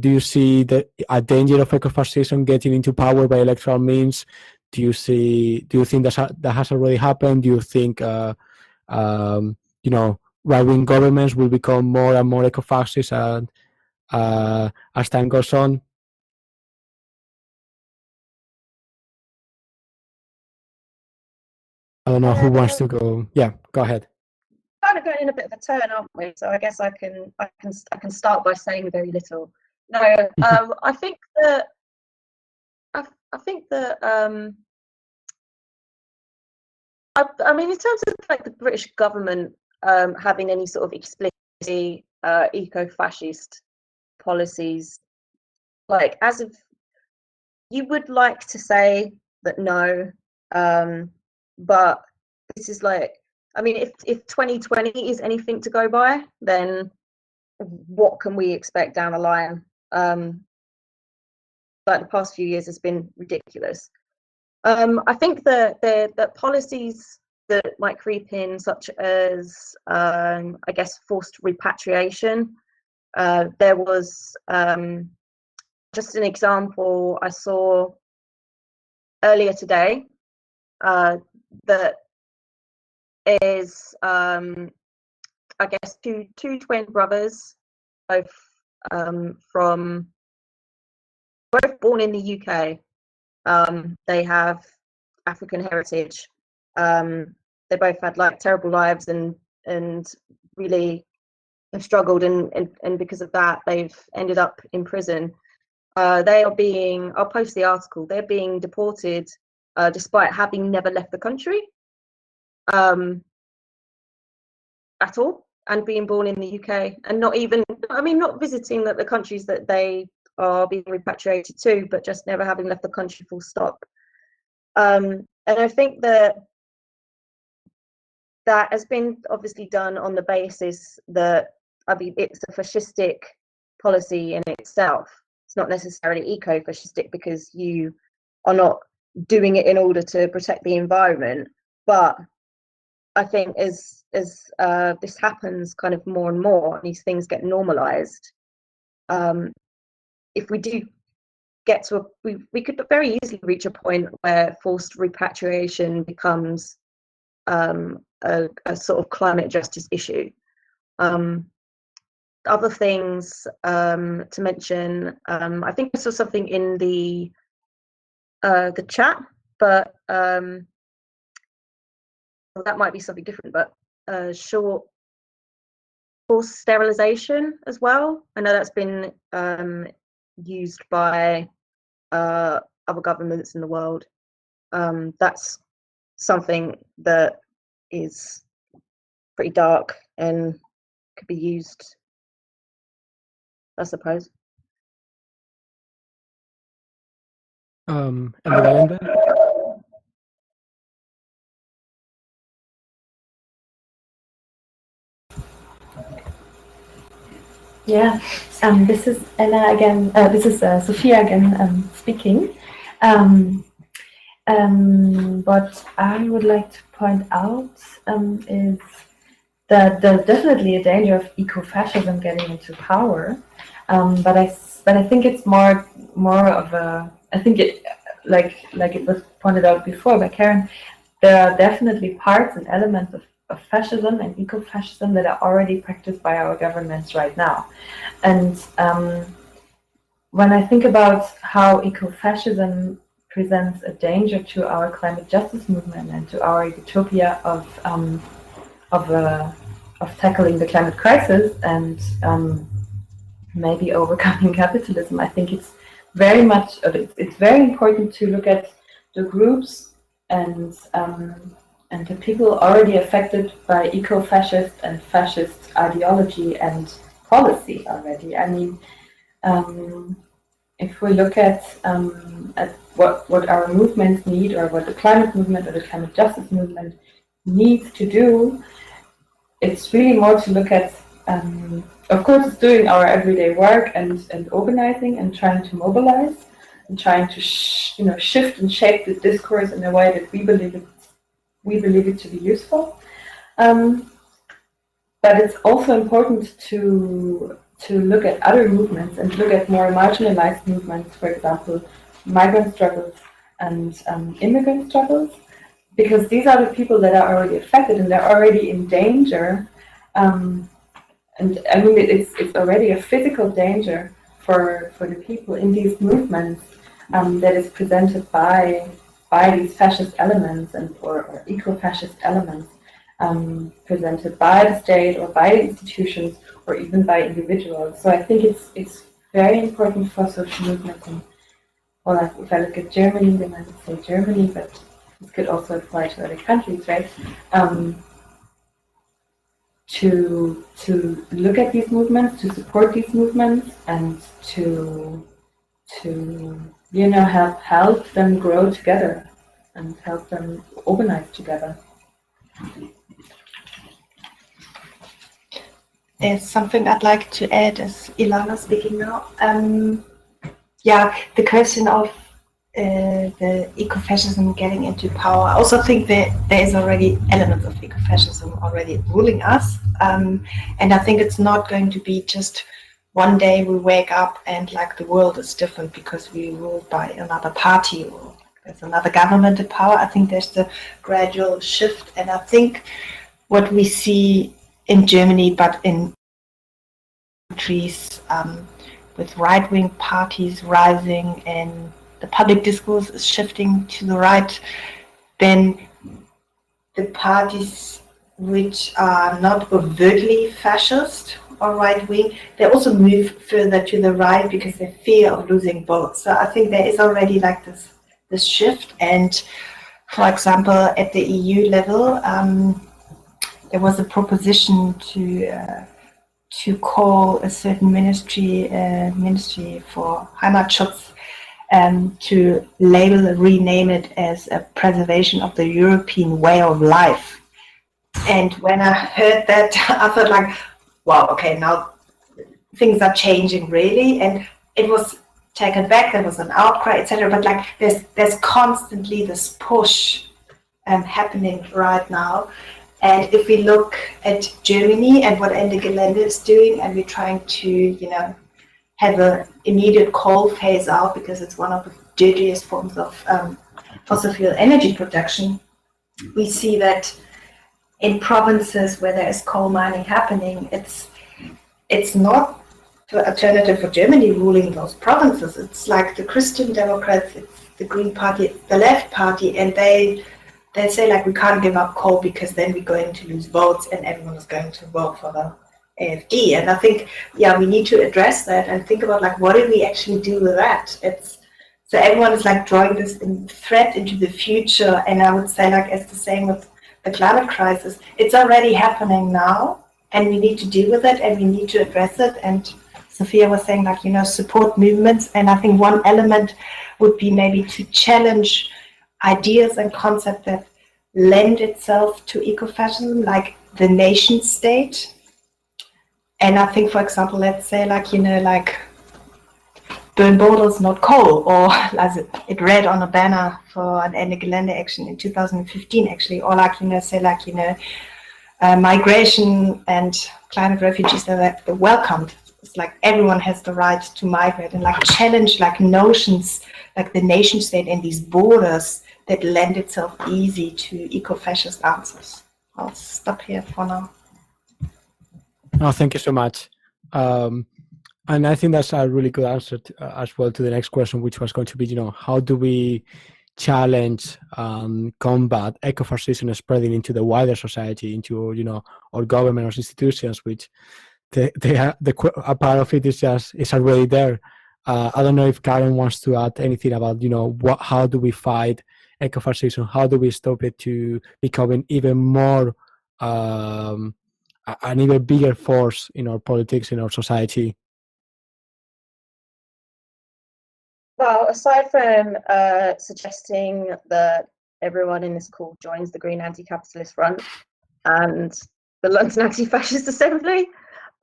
you see a danger of ecofascism getting into power by electoral means? Do you think that has already happened? Do you think right-wing governments will become more and more ecofascist and as time goes on? I don't know who wants to go. Yeah, go ahead. Kind of going in a bit of a turn, aren't we? So I guess I can start by saying very little. No, I think that I think that I mean, in terms of like the British government having any sort of explicit eco-fascist policies, like as of, you would like to say that no, but this is like, I mean, if 2020 is anything to go by, then what can we expect down the line? Like the past few years has been ridiculous. I think that policies that might creep in, such as I guess forced repatriation. There was just an example I saw earlier today that is I guess two twin brothers, both from both born in the UK. They have African heritage. They both had like terrible lives and really have struggled, and because of that they've ended up in prison. They are being, I'll post the article, they're being deported despite having never left the country at all, and being born in the UK, and not even, I mean, not visiting the countries that they are being repatriated to, but just never having left the country, full stop. And I think that has been obviously done on the basis that, I mean, it's a fascistic policy in itself. It's not necessarily eco-fascistic because you are not doing it in order to protect the environment. But I think as this happens kind of more and more, and these things get normalized, if we do get to we could very easily reach a point where forced repatriation becomes a sort of climate justice issue. Other things to mention, I think I saw something in the chat, but that might be something different, but short forced sterilization as well. I know that's been used by other governments in the world. That's something that is pretty dark and could be used, I suppose. Ende Gelaende. Yeah, this is Ella again. This is Sophia again speaking. What I would like to point out is that there's definitely a danger of eco-fascism getting into power, but I think it's more of a, I think it, like it was pointed out before by Karen, there are definitely parts and elements of fascism and eco-fascism that are already practiced by our governments right now. And when I think about how eco-fascism presents a danger to our climate justice movement and to our utopia of tackling the climate crisis and maybe overcoming capitalism, I think it's very important to look at the groups and the people already affected by eco-fascist and fascist ideology and policy already. I mean, if we look at what our movements need, or what the climate movement or the climate justice movement needs to do, it's really more to look at, of course, it's doing our everyday work and organizing and trying to mobilize and trying to shift and shape the discourse in a way that we believe it to be useful. But it's also important to look at other movements and look at more marginalized movements, for example, migrant struggles and immigrant struggles, because these are the people that are already affected and they're already in danger. And I mean, it's already a physical danger for the people in these movements that is presented by these fascist elements or eco-fascist elements presented by the state or by institutions or even by individuals. So I think it's very important for social movements or like if I look at Germany, then I would say Germany, but this could also apply to other countries, right? To look at these movements, to support these movements, and to help them grow together and help them organize together. There's something I'd like to add as Ilana speaking now. The question of the ecofascism getting into power. I also think that there is already elements of ecofascism already ruling us. And I think it's not going to be just one day we wake up and like the world is different because we ruled by another party or there's another government in power. I think there's the gradual shift. And I think what we see in Germany, but in countries with right-wing parties rising and the public discourse is shifting to the right, then the parties which are not overtly fascist or right-wing, they also move further to the right because they fear of losing votes. So I think there is already like this shift. And for example, at the EU level, there was a proposition to call a certain ministry for Heimatschutz, to rename it as a preservation of the European way of life. And when I heard that, I thought like, wow, okay, now things are changing really. And it was taken back, there was an outcry, etc. But like there's constantly this push happening right now. And if we look at Germany and what Ende Gelaende is doing, and we're trying to, have an immediate coal phase out because it's one of the dirtiest forms of fossil fuel energy production, we see that in provinces where there is coal mining happening, it's not the alternative for Germany ruling those provinces. It's like the Christian Democrats, it's the Green Party, the Left Party, and they say like we can't give up coal because then we're going to lose votes and everyone is going to vote for the AfD. And I think, we need to address that and think about like what did we actually do with that? So everyone is like drawing this threat into the future, and I would say like it's the same with the climate crisis. It's already happening now, and we need to deal with it and we need to address it. And Sophia was saying like support movements, and I think one element would be maybe to challenge ideas and concepts that lend itself to ecofascism, like the nation state. And I think, for example, let's say like, like burn borders, not coal, or as it read on a banner for an Ende Gelaende action in 2015, actually, or like, say like, migration and climate refugees, they're welcomed. It's like everyone has the right to migrate, and like challenge like notions like the nation state and these borders that lend itself easy to eco-fascist answers. I'll stop here for now. No, thank you so much. And I think that's a really good answer as well to the next question, which was going to be, how do we challenge, combat ecofascism spreading into the wider society, into, our government or institutions, which a part of it is already there. I don't know if Karen wants to add anything about, how do we fight ecofascism? How do we stop it to becoming even more, an even bigger force in our politics, in our society? Well, aside from suggesting that everyone in this call joins the Green Anti-Capitalist Front and the London Anti-Fascist Assembly,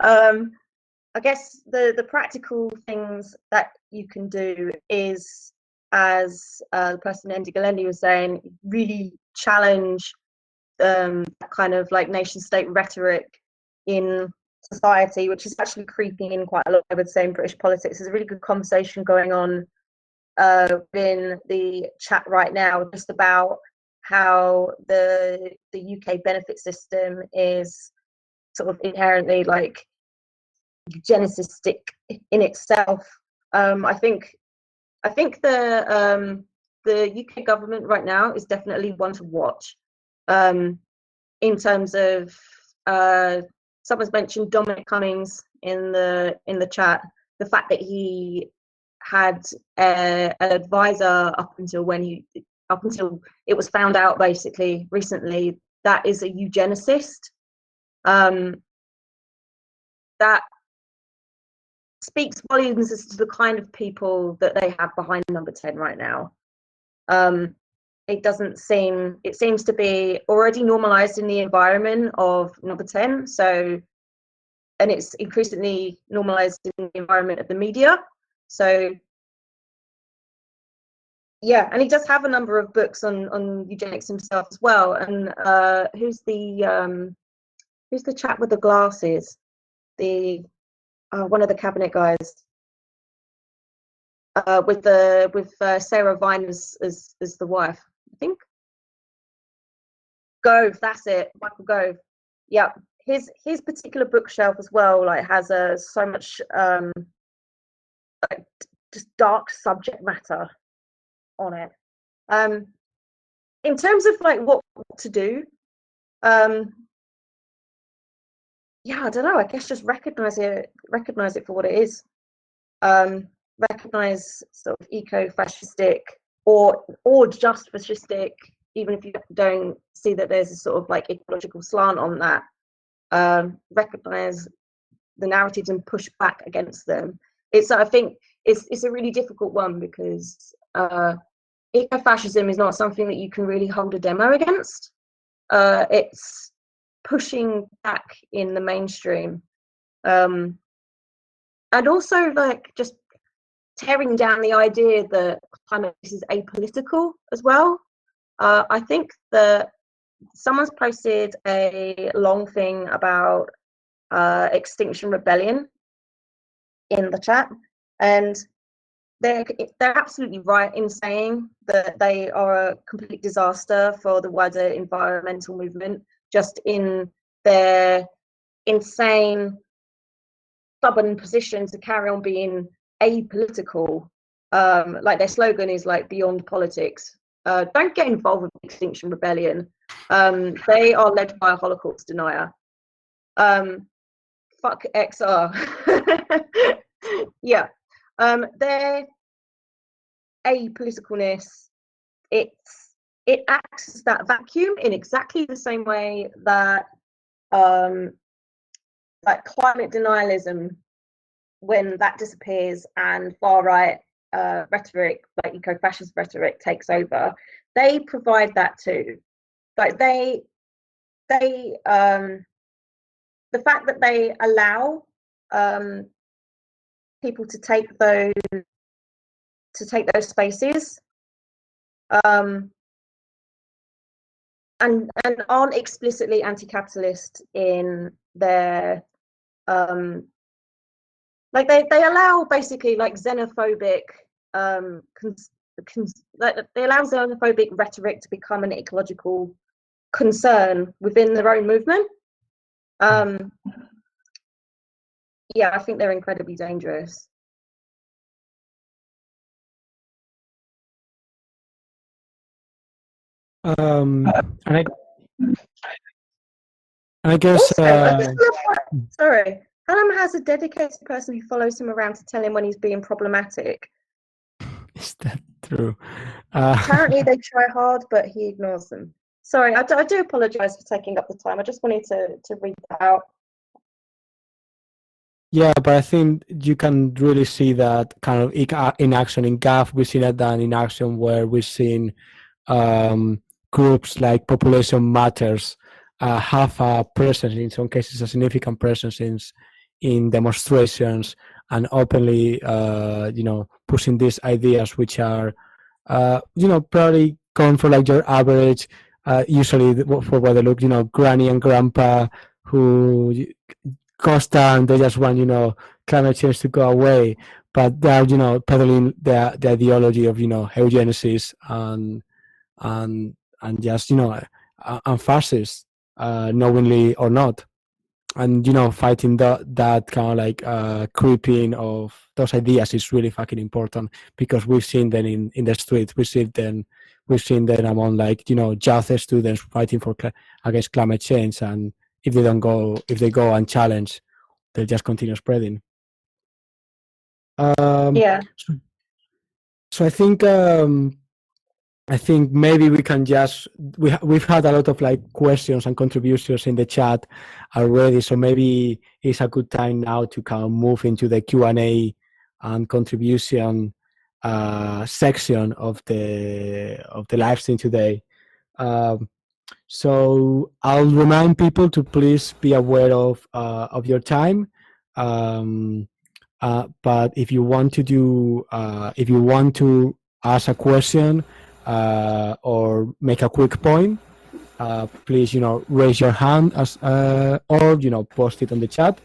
I guess the practical things that you can do is, as the person Ende Gelaende was saying, really challenge kind of like nation state rhetoric in society, which is actually creeping in quite a lot, I would say, in British politics. There's a really good conversation going on in the chat right now just about how the UK benefit system is sort of inherently like genesistic in itself. I think the UK government right now is definitely one to watch. In terms of someone's mentioned Dominic Cummings in the chat, the fact that he had an advisor up until it was found out basically recently that is a eugenicist. That speaks volumes as to the kind of people that they have behind number 10 right now. It seems to be already normalized in the environment of number 10. So, and it's increasingly normalized in the environment of the media. So, yeah, and he does have a number of books on eugenics himself as well. And who's the chap with the glasses? The one of the cabinet guys. With Sarah Vine as the wife, I think. Gove, that's it, Michael Gove. Yeah, his particular bookshelf as well, like has so much like just dark subject matter on it. In terms of like what to do, yeah, I don't know. I guess just recognize it for what it is. Recognize sort of eco-fascistic or just fascistic, even if you don't see that there's a sort of like ecological slant on that. Recognize the narratives and push back against them. I think it's a really difficult one because ecofascism is not something that you can really hold a demo against. It's pushing back in the mainstream, and also like just tearing down the idea that climate is apolitical as well. I think that someone's posted a long thing about Extinction Rebellion in the chat, and they're absolutely right in saying that they are a complete disaster for the wider environmental movement, just in their insane, stubborn position to carry on being apolitical. Like their slogan is like beyond politics. Don't get involved with Extinction Rebellion. They are led by a Holocaust denier. Fuck XR. Yeah. Their apoliticalness, it acts as that vacuum in exactly the same way that like climate denialism, when that disappears and far right rhetoric, like eco-fascist rhetoric, takes over, they provide that too. Like the fact that they allow people to take those spaces and aren't explicitly anti-capitalist in their like they allow basically like xenophobic they allow xenophobic rhetoric to become an ecological concern within their own movement. Yeah, I think they're incredibly dangerous. And I guess Also, sorry, Hallam has a dedicated person who follows him around to tell him when he's being problematic. is that true? Apparently they try hard, but he ignores them. Sorry, I do apologize for taking up the time. I just wanted to read that out. Yeah, but I think you can really see that kind of in action. In GAF, we've seen it done in action where we've seen groups like Population Matters have a presence, in some cases a significant presence in demonstrations and openly, pushing these ideas which are, probably going for like your average, usually for what they look, granny and grandpa who Costa and they just want, climate change to go away, but they're, peddling the ideology of, eugenesis and just, and fascists, knowingly or not, and fighting that kind of like creeping of those ideas is really fucking important, because we've seen them in the streets, we've seen them among like youth students fighting against climate change, and if they go unchallenged, they'll just continue spreading. Yeah. So I think maybe we can just we've had a lot of like questions and contributions in the chat already, so maybe it's a good time now to kind of move into the Q&A and contribution section of the live stream today. So I'll remind people to please be aware of your time. But if you want to ask a question or make a quick point, please, raise your hand or post it on the chat.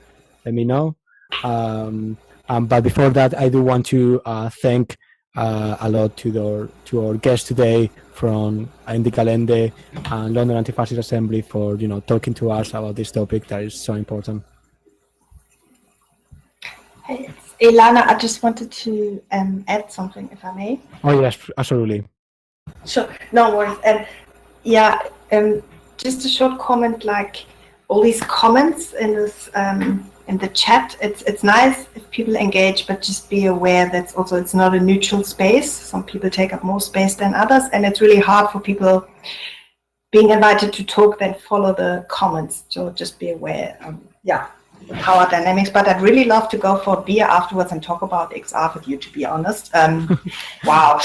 Let me know. But before that, I do want to thank a lot to our guests today from Ende Gelaende and London Antifascist Assembly for talking to us about this topic that is so important. Hey, it's Ilana. I just wanted to add something, if I may. Oh yes, absolutely. Sure, no worries. Just a short comment, like all these comments in this in the chat. It's nice if people engage, but just be aware that it's not a neutral space. Some people take up more space than others, and it's really hard for people being invited to talk then follow the comments. So just be aware. The power dynamics. But I'd really love to go for a beer afterwards and talk about XR with you, to be honest. Wow.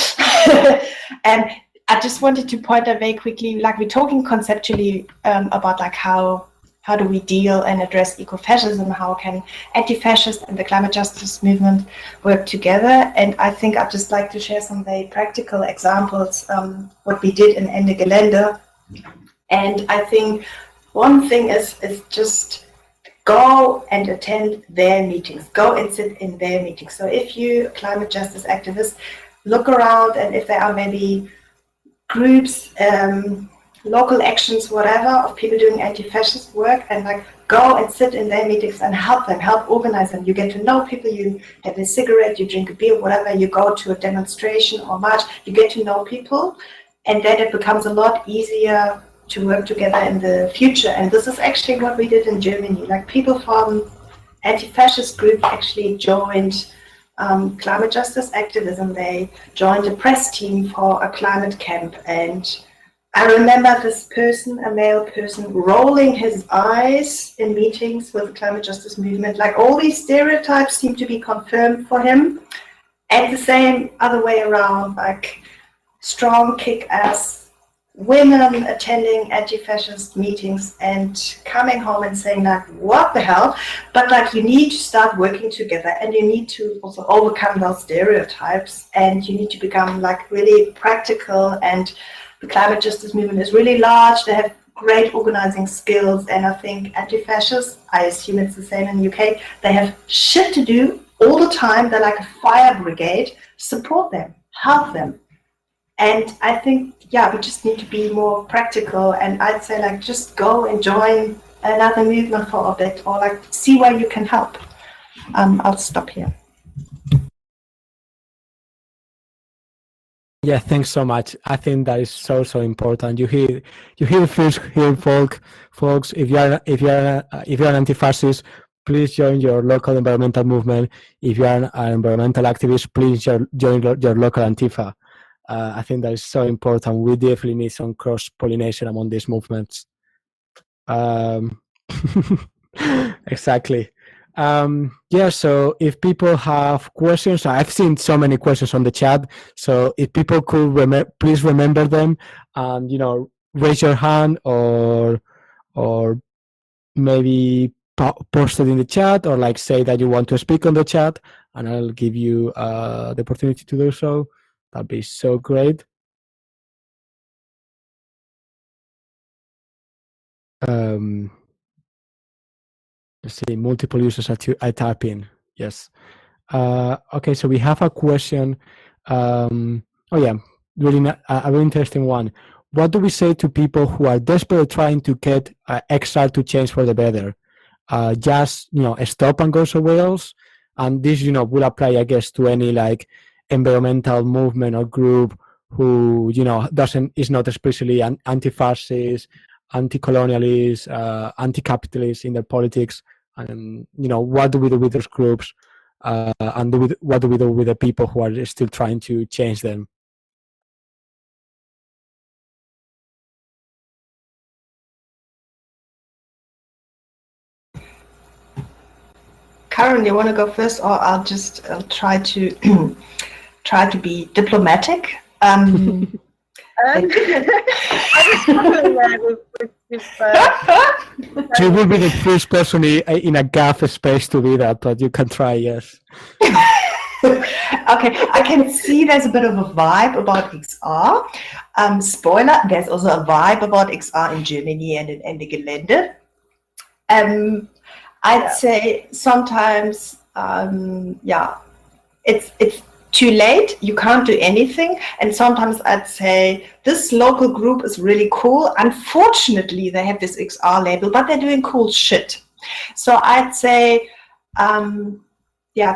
And I just wanted to point out very quickly, like we're talking conceptually about like how do we deal and address ecofascism, how can anti-fascist and the climate justice movement work together. And I think I'd just like to share some very practical examples, what we did in Ende Gelaende. And I think one thing is just go and attend their meetings, go and sit in their meetings. So if you climate justice activists, look around, and if there are maybe groups, local actions, whatever, of people doing anti-fascist work, and like go and sit in their meetings and help them, help organize them. You get to know people, you have a cigarette, you drink a beer, whatever, you go to a demonstration or march, you get to know people, and then it becomes a lot easier to work together in the future. And this is actually what we did in Germany. Like people from anti-fascist groups actually joined climate justice activism. They joined a press team for a climate camp. And I remember this person, a male person, rolling his eyes in meetings with the climate justice movement. Like all these stereotypes seem to be confirmed for him. And the same other way around, like strong kick-ass women attending anti-fascist meetings and coming home and saying like, what the hell? But like you need to start working together, and you need to also overcome those stereotypes, and you need to become like really practical. And the climate justice movement is really large. They have great organizing skills, and I think anti-fascists, I assume it's the same in the UK, they have shit to do all the time. They're like a fire brigade. Support them, help them. And I think, we just need to be more practical. And I'd say like, just go and join another movement for a bit, or like see where you can help. I'll stop here. Yeah, thanks so much. I think that is so important. You hear first here, folks. If you're an anti-fascist, please join your local environmental movement. If you are an environmental activist, please join your local Antifa. I think that is so important. We definitely need some cross-pollination among these movements. Exactly. So if people have questions, I've seen so many questions on the chat. So if people could please remember them, and raise your hand or maybe post it in the chat, or like say that you want to speak on the chat, and I'll give you the opportunity to do so. That'd be so great. Let's see, multiple users I type in. Yes. Okay, so we have a question. Really a very interesting one. What do we say to people who are desperately trying to get XR to change for the better? Just stop and go somewhere else. And this will apply, I guess, to any like environmental movement or group who is not especially anti-fascist, anti-colonialist, anti-capitalist in their politics. And what do we do with those groups? and what do we do with the people who are still trying to change them? Karen, you want to go first, or I'll try to try to be diplomatic. I was struggling there with You will be the first person in a GAF space to be that, but you can try, yes. Okay, I can see there's a bit of a vibe about XR. Spoiler, there's also a vibe about XR in Germany and in Ende Gelaende. I'd say sometimes, it's too late. You can't do anything. And sometimes I'd say this local group is really cool. Unfortunately, they have this XR label, but they're doing cool shit. So I'd say,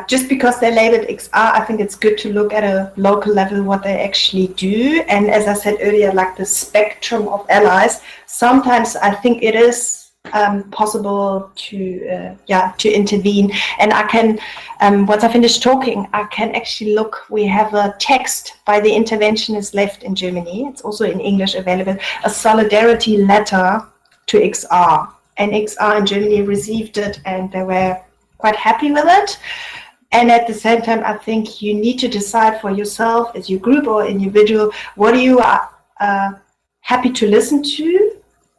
just because they're labeled XR, I think it's good to look at a local level what they actually do. And as I said earlier, like the spectrum of allies, sometimes I think it is possible to intervene. And I can, once I finish talking, I can actually look. We have a text by the interventionist left in Germany. It's also in English available, a solidarity letter to XR. And XR in Germany received it, and they were quite happy with it. And at the same time, I think you need to decide for yourself as your group or individual, what you are happy to listen to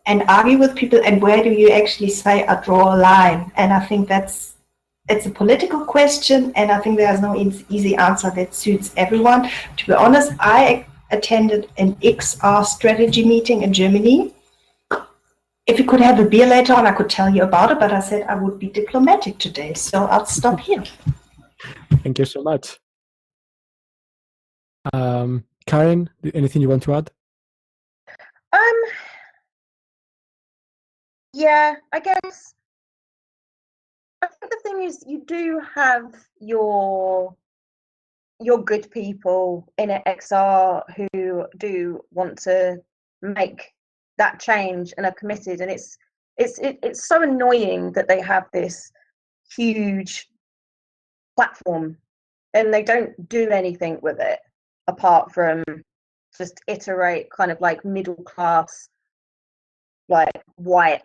and argue with people, and where do you actually say I draw a line. And I think it's a political question, and I think there's no easy answer that suits everyone. To be honest, I attended an XR strategy meeting in Germany. If you could have a beer later on, I could tell you about it, but I said I would be diplomatic today, so I'll stop here. Thank you so much. Karen, anything you want to add? Yeah, I guess I think the thing is you do have your good people in XR who do want to make that change and are committed, and it's so annoying that they have this huge platform and they don't do anything with it apart from just iterate kind of like middle class, like white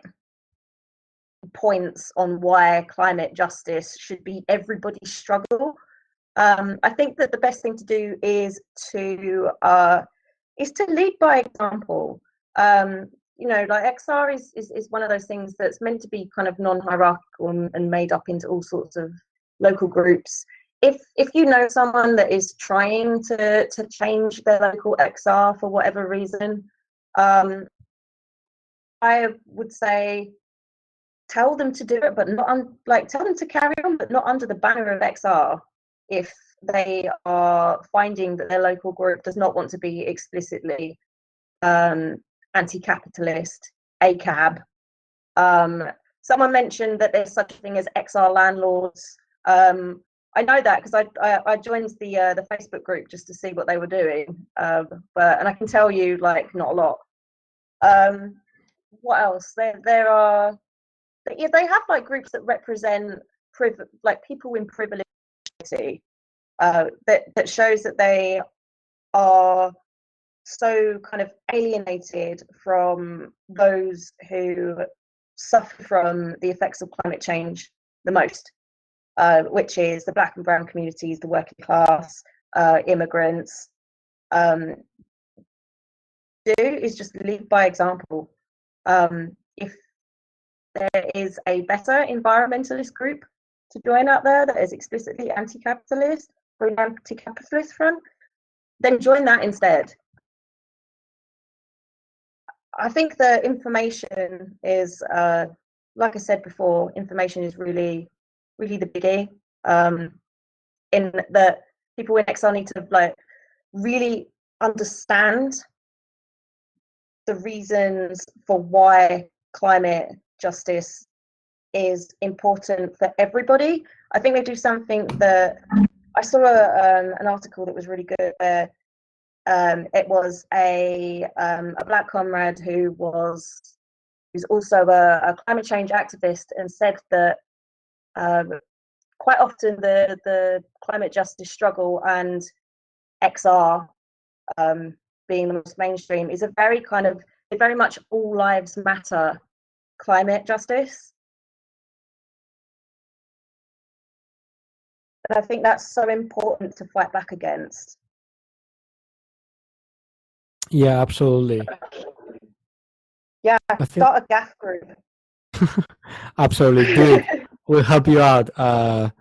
points on why climate justice should be everybody's struggle. I think that the best thing to do is to lead by example. You know, like XR is one of those things that's meant to be kind of non-hierarchical and made up into all sorts of local groups. If you know someone that is trying to change their local XR for whatever reason, I would say tell them to do it, but not tell them to carry on, but not under the banner of XR. If they are finding that their local group does not want to be explicitly anti-capitalist, ACAB. Someone mentioned that there's such a thing as XR landlords. I know that because I joined the Facebook group just to see what they were doing, and I can tell you, like, not a lot. What else? There are. Yeah, they have like groups that represent people in privilege, that shows that they are so kind of alienated from those who suffer from the effects of climate change the most, which is the Black and brown communities, the working class, immigrants. Is just lead by example. If there is a better environmentalist group to join out there that is explicitly anti-capitalist for an anti-capitalist front, then join that instead. I think the information is, like I said before, information is really, really the biggie. In that people in XR need to like really understand the reasons for why climate justice is important for everybody. I think they do something that I saw an article that was really good where it was a Black comrade who's also a climate change activist, and said that quite often the climate justice struggle and XR being the most mainstream is a very much all lives matter climate justice. And I think that's so important to fight back against. Yeah, absolutely. Yeah, start a GAF group. Absolutely, do it. We'll help you out. That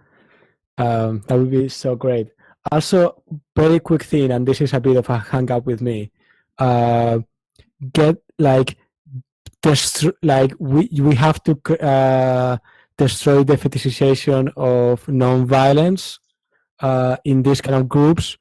would be so great. Also, very quick thing, and this is a bit of a hang up with me. Get like we have to destroy the fetishization of non-violence in these kind of groups,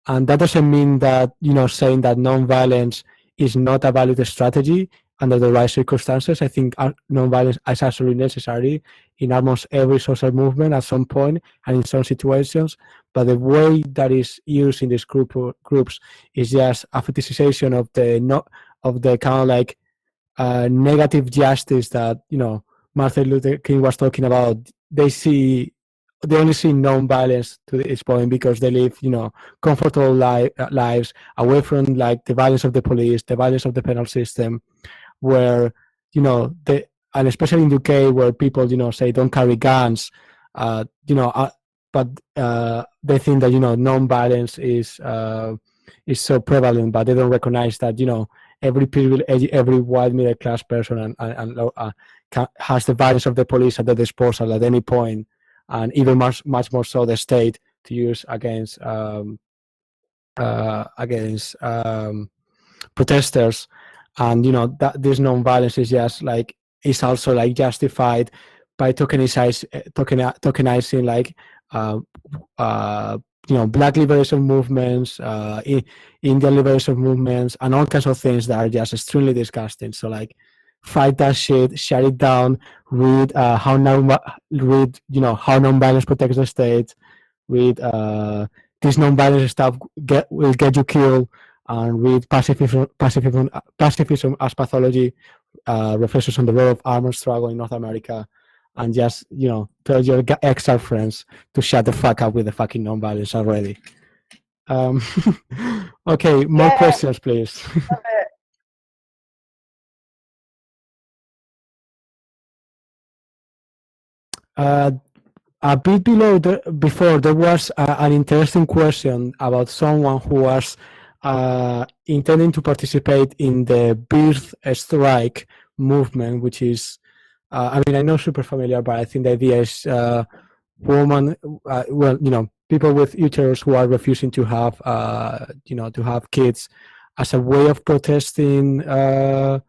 and that doesn't mean that saying that non-violence is not a valid strategy under the right circumstances. I think non-violence is absolutely necessary in almost every social movement at some point and in some situations. But the way that is used in these groups is just a fetishization of the kind of like negative justice that Martin Luther King was talking about. They only see non-violence to this point because they live comfortable lives away from like the violence of the police, the violence of the penal system, where and especially in UK where people say don't carry guns, but they think that non-violence is so prevalent, but they don't recognize that every white middle class person has the violence of the police at their disposal at any point, and even much more so the state to use against protesters. And that this non-violence is just like is also like justified by tokenizing like black liberation movements, Indian liberation movements, and all kinds of things that are just extremely disgusting. So like, fight that shit, shut it down. Read how non-violence protects the state. Read this non-violence stuff will get you killed. And read pacifism as pathology, reflections on the role of armed struggle in North America. And just tell your extra friends to shut the fuck up with the fucking non-violence already. Okay, more questions, please. A bit below before there was an interesting question about someone who was intending to participate in the birth strike movement, which is I know super familiar, but I think the idea is people with uterus who are refusing to have to have kids as a way of protesting the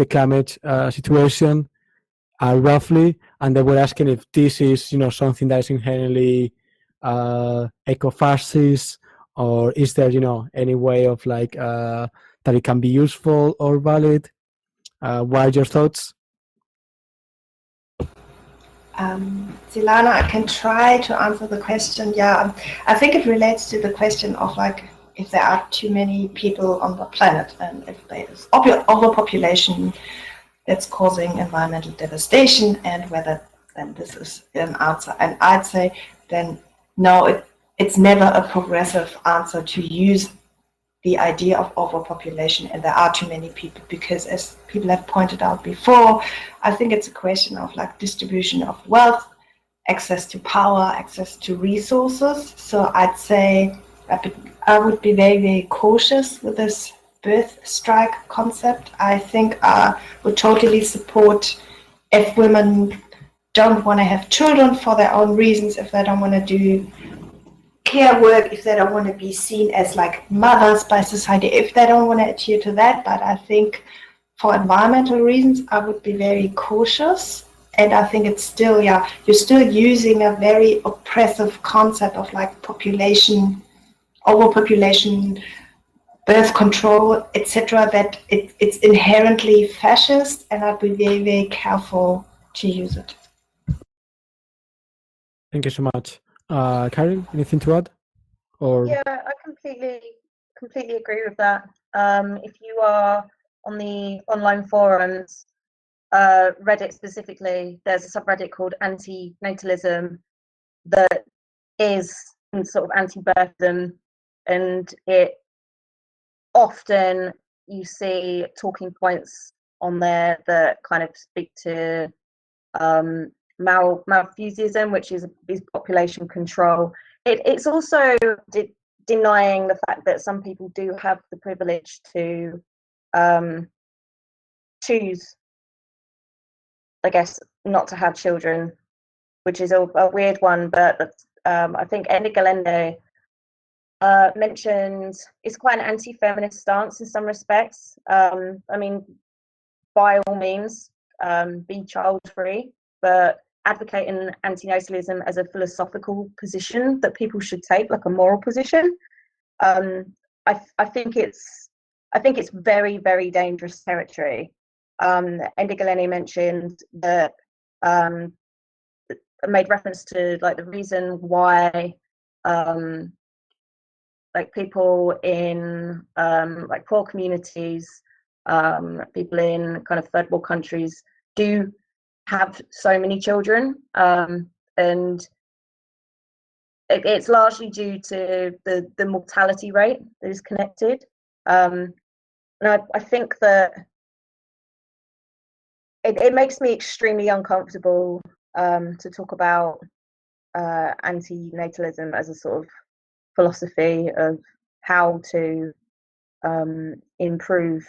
climate situation, roughly. And they were asking if this is something that is inherently eco-fascist, or is there any way of like that it can be useful or valid? What are your thoughts? Silana, I can try to answer the question. Yeah, I think it relates to the question of like if there are too many people on the planet and if there is overpopulation that's causing environmental devastation, and whether then this is an answer. And I'd say then no, it's never a progressive answer to use the idea of overpopulation and there are too many people, because as people have pointed out before, I think it's a question of like distribution of wealth, access to power, access to resources. So I'd say I would be very, very cautious with this birth strike concept. I think I would totally support if women don't want to have children for their own reasons, if they don't want to do care work, if they don't want to be seen as like mothers by society, if they don't want to adhere to that. But I think for environmental reasons, I would be very cautious. And I think it's still, you're still using a very oppressive concept of like population, overpopulation, birth control, etc., that it's inherently fascist, and I'd be very, very careful to use it. Thank you so much. Karen, anything to add? Or yeah, I completely agree with that. If you are on the online forums, Reddit specifically, there's a subreddit called antinatalism that is sort of anti-birthdom, and it often you see talking points on there that kind of speak to Malthusianism, which is population control. It's also denying the fact that some people do have the privilege to choose, I guess, not to have children, which is a weird one. But I think Ende Gelaende mentioned it's quite an anti-feminist stance in some respects. I mean, by all means, be child-free, but advocating antinatalism as a philosophical position that people should take, like a moral position, I think it's very, very dangerous territory. Ende Gelaende mentioned that made reference to like the reason why like people in like poor communities, people in kind of third world countries do have so many children, and it's largely due to the mortality rate that is connected. And I think that it makes me extremely uncomfortable to talk about antinatalism as a sort of philosophy of how to improve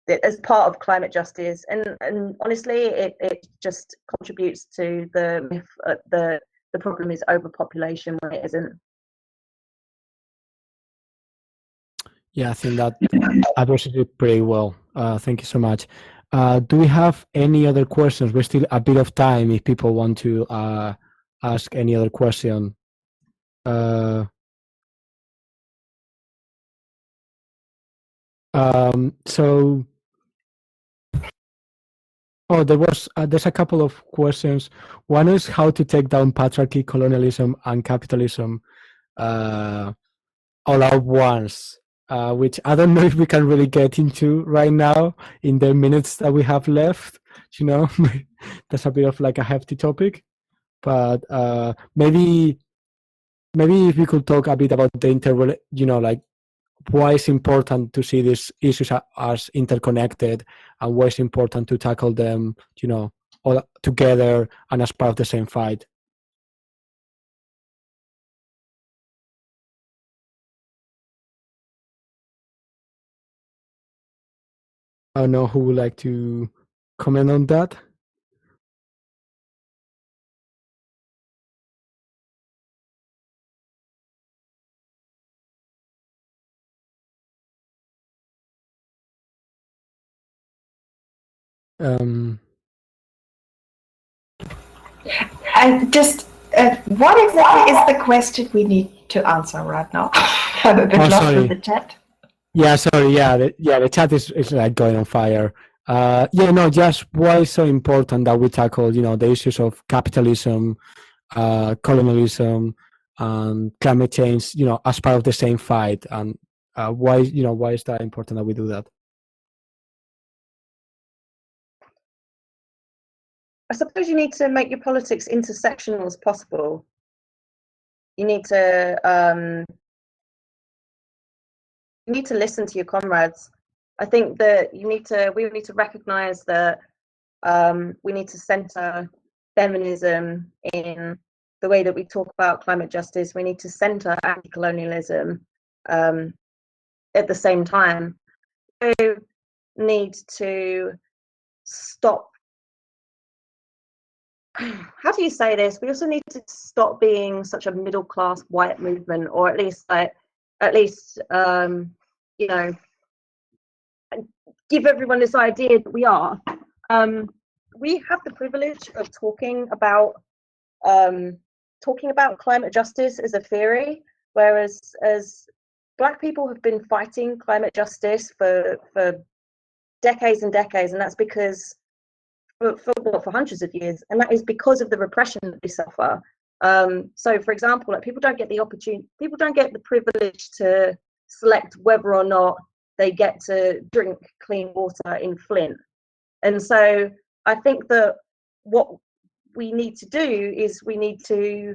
it as part of climate justice, and honestly it just contributes to the myth the problem is overpopulation when it isn't. Yeah, I think that addresses it pretty well. Thank you so much. Do we have any other questions? We're still a bit of time if people want to ask any other question. So, there's a couple of questions. One is how to take down patriarchy, colonialism, and capitalism all at once, which I don't know if we can really get into right now in the minutes that we have left. You know, that's a bit of like a hefty topic, but maybe if we could talk a bit about the like why it's important to see these issues as interconnected, and why it's important to tackle them, all together and as part of the same fight. I don't know who would like to comment on that. I just, what exactly is the question we need to answer right now? I'm a bit lost in the chat. Yeah, sorry. Yeah, the chat is like going on fire. Just why it's so important that we tackle, the issues of capitalism, colonialism, and climate change, as part of the same fight, and why is that important that we do that? I suppose you need to make your politics intersectional as possible. You need to listen to your comrades. I think that we need to recognize that we need to center feminism in the way that we talk about climate justice. We need to center anti-colonialism at the same time. We need to stop. How do you say this? We also need to stop being such a middle-class white movement, or at least give everyone this idea that we are. We have the privilege of talking about climate justice as a theory, whereas as Black people have been fighting climate justice for decades and decades, and that's because for hundreds of years, and that is because of the repression that we suffer. So, for example, like people don't get the privilege to select whether or not they get to drink clean water in Flint. And so I think that what we need to do is we need to,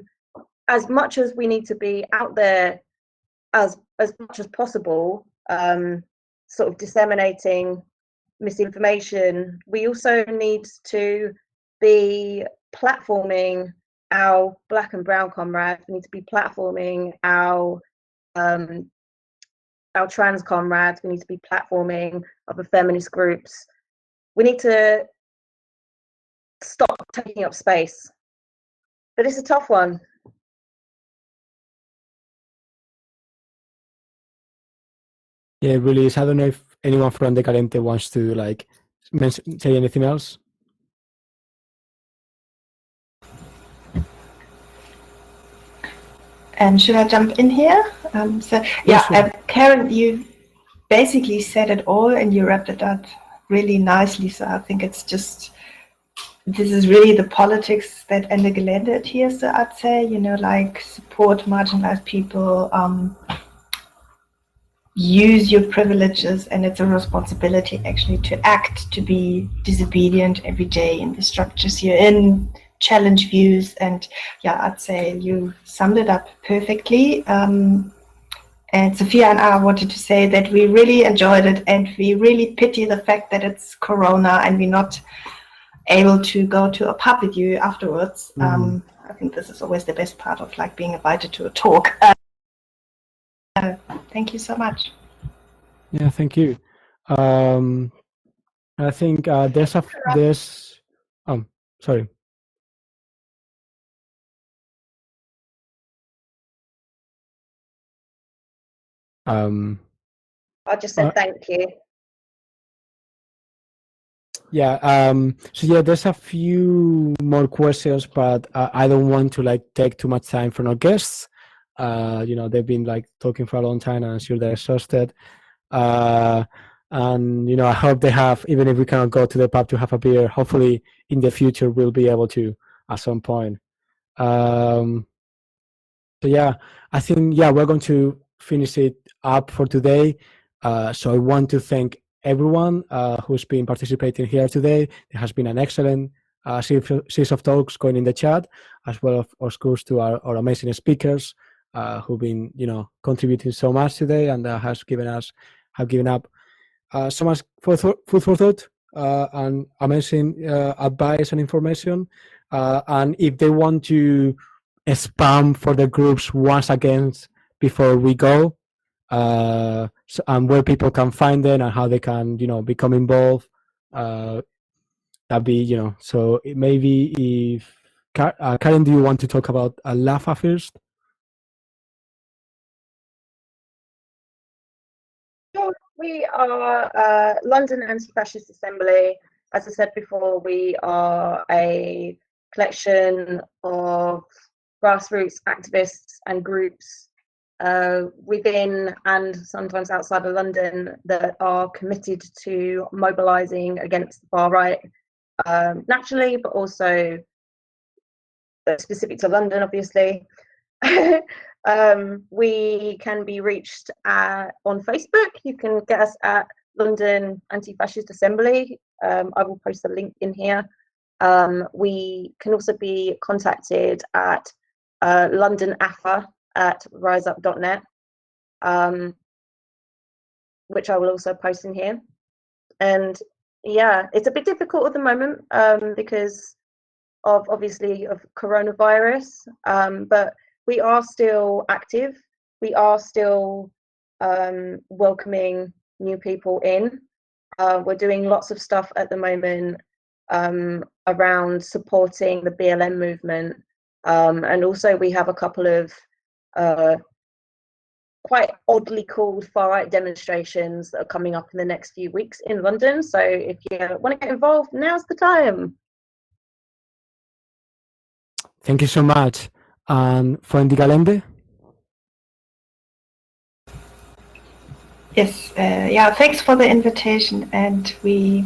as much as we need to be out there as much as possible, sort of disseminating misinformation, we also need to be platforming our Black and brown comrades. We need to be platforming our trans comrades. We need to be platforming other feminist groups. We need to stop taking up space. But it's a tough one. Yeah, it really is. I don't know if anyone from Ende Gelaende wants to like say anything else. Should I jump in here? Sure. Karen, you basically said it all and you wrapped it up really nicely. So I think it's just, this is really the politics that Ende Gelaende adheres to, I'd say, you know, like support marginalized people, use your privileges, and it's a responsibility actually to act, to be disobedient every day in the structures you're in, challenge views, and yeah, I'd say you summed it up perfectly. And Sophia and I wanted to say that we really enjoyed it, and we really pity the fact that it's Corona and we're not able to go to a pub with you afterwards. I think this is always the best part of like being invited to a talk. Thank you so much. Yeah, thank you. I think there's sorry. I just said thank you. Yeah, so yeah, there's a few more questions, but I don't want to like take too much time from our guests. You know, they've been like talking for a long time, and I'm sure they're exhausted. And you know, I hope they have, even if we cannot go to the pub to have a beer, hopefully in the future we'll be able to at some point. So yeah, I think we're going to finish it up for today. So I want to thank everyone who's been participating here today. There has been an excellent series of talks going in the chat, as well of course to our amazing speakers who've been, you know, contributing so much today, and have given up so much food for thought and amazing advice and information. And if they want to spam for the groups once again before we go, and where people can find them and how they can, you know, become involved, that'd be, you know, so maybe if Karen, do you want to talk about LAFA first? Sure. We are London Antifascist Assembly. As I said before, we are a collection of grassroots activists and groups within and sometimes outside of London that are committed to mobilising against the far right, naturally, but also specific to London, obviously. We can be reached on Facebook. You can get us at London Anti-Fascist Assembly. I will post the link in here. We can also be contacted at londonafa@riseup.net, which I will also post in here. And yeah, it's a bit difficult at the moment because of coronavirus, but we are still active. We are still welcoming new people in. We're doing lots of stuff at the moment around supporting the BLM movement. And also we have a couple of quite oddly called far-right demonstrations that are coming up in the next few weeks in London. So if you want to get involved, now's the time. Thank you so much. And for Ende Gelaende? Yes, thanks for the invitation. And we,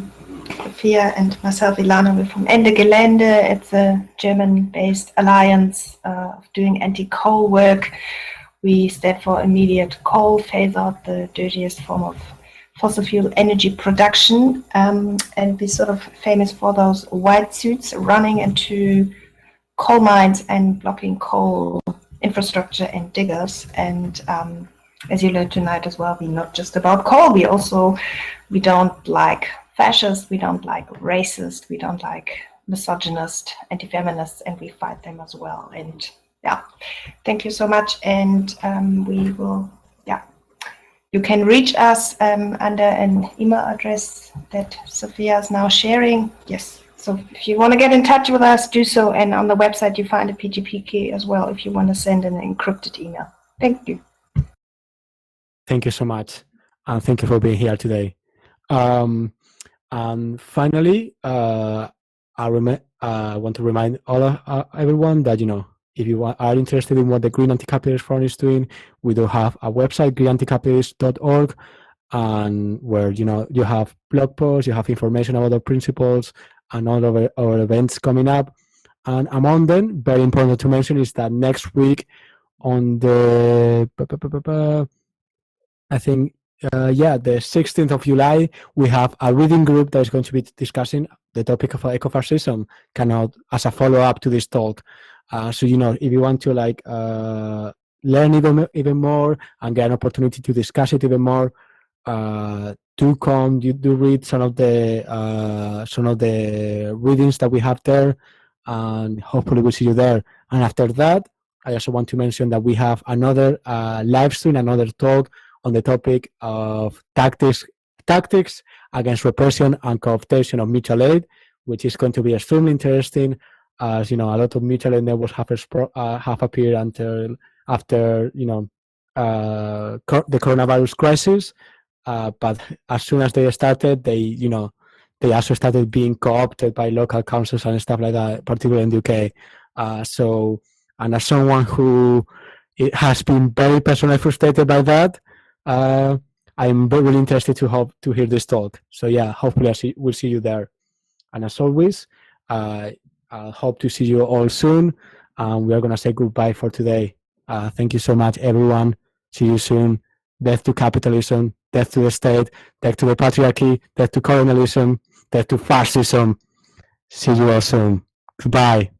Sophia and myself, Ilana, we're from Ende Gelaende. It's a German-based alliance of doing anti-coal work. We stand for immediate coal, phase out the dirtiest form of fossil fuel energy production, and we're sort of famous for those white suits running into coal mines and blocking coal infrastructure and diggers. And as you learned tonight as well, we're not just about coal. We don't like fascists, we don't like racist, we don't like misogynist, anti-feminists, and we fight them as well. And yeah, thank you so much. And we will, you can reach us under an email address that Sophia is now sharing. Yes. So if you want to get in touch with us, do so. And on the website, you find a PGP key as well if you want to send an encrypted email. Thank you. Thank you so much. And thank you for being here today. And finally, I want to remind everyone that, if you are interested in what the Green Anti-Capitalist Front is doing, we do have a website, greenanticapitalist.org, and where you have blog posts, you have information about our principles and all of our events coming up. And among them, very important to mention is that next week on the I think the 16th of July, we have a reading group that is going to be discussing the topic of ecofascism, kind of as a follow-up to this talk. So if you want to learn even more and get an opportunity to discuss it even more, do come. You do read some of the readings that we have there, and hopefully we'll see you there. And after that, I also want to mention that we have another live stream, another talk on the topic of tactics against repression and cooptation of mutual aid, which is going to be extremely interesting. As a lot of mutual aid networks have appeared after the coronavirus crisis, but as soon as they started, they also started being co-opted by local councils and stuff like that, particularly in the UK. And as someone who has been very personally frustrated by that, I'm really interested to hear this talk. So yeah, hopefully we'll see you there. And as always, I hope to see you all soon. We are going to say goodbye for today. Thank you so much, everyone. See you soon. Death to capitalism, death to the state, death to the patriarchy, death to colonialism, death to fascism. See you all soon. Goodbye.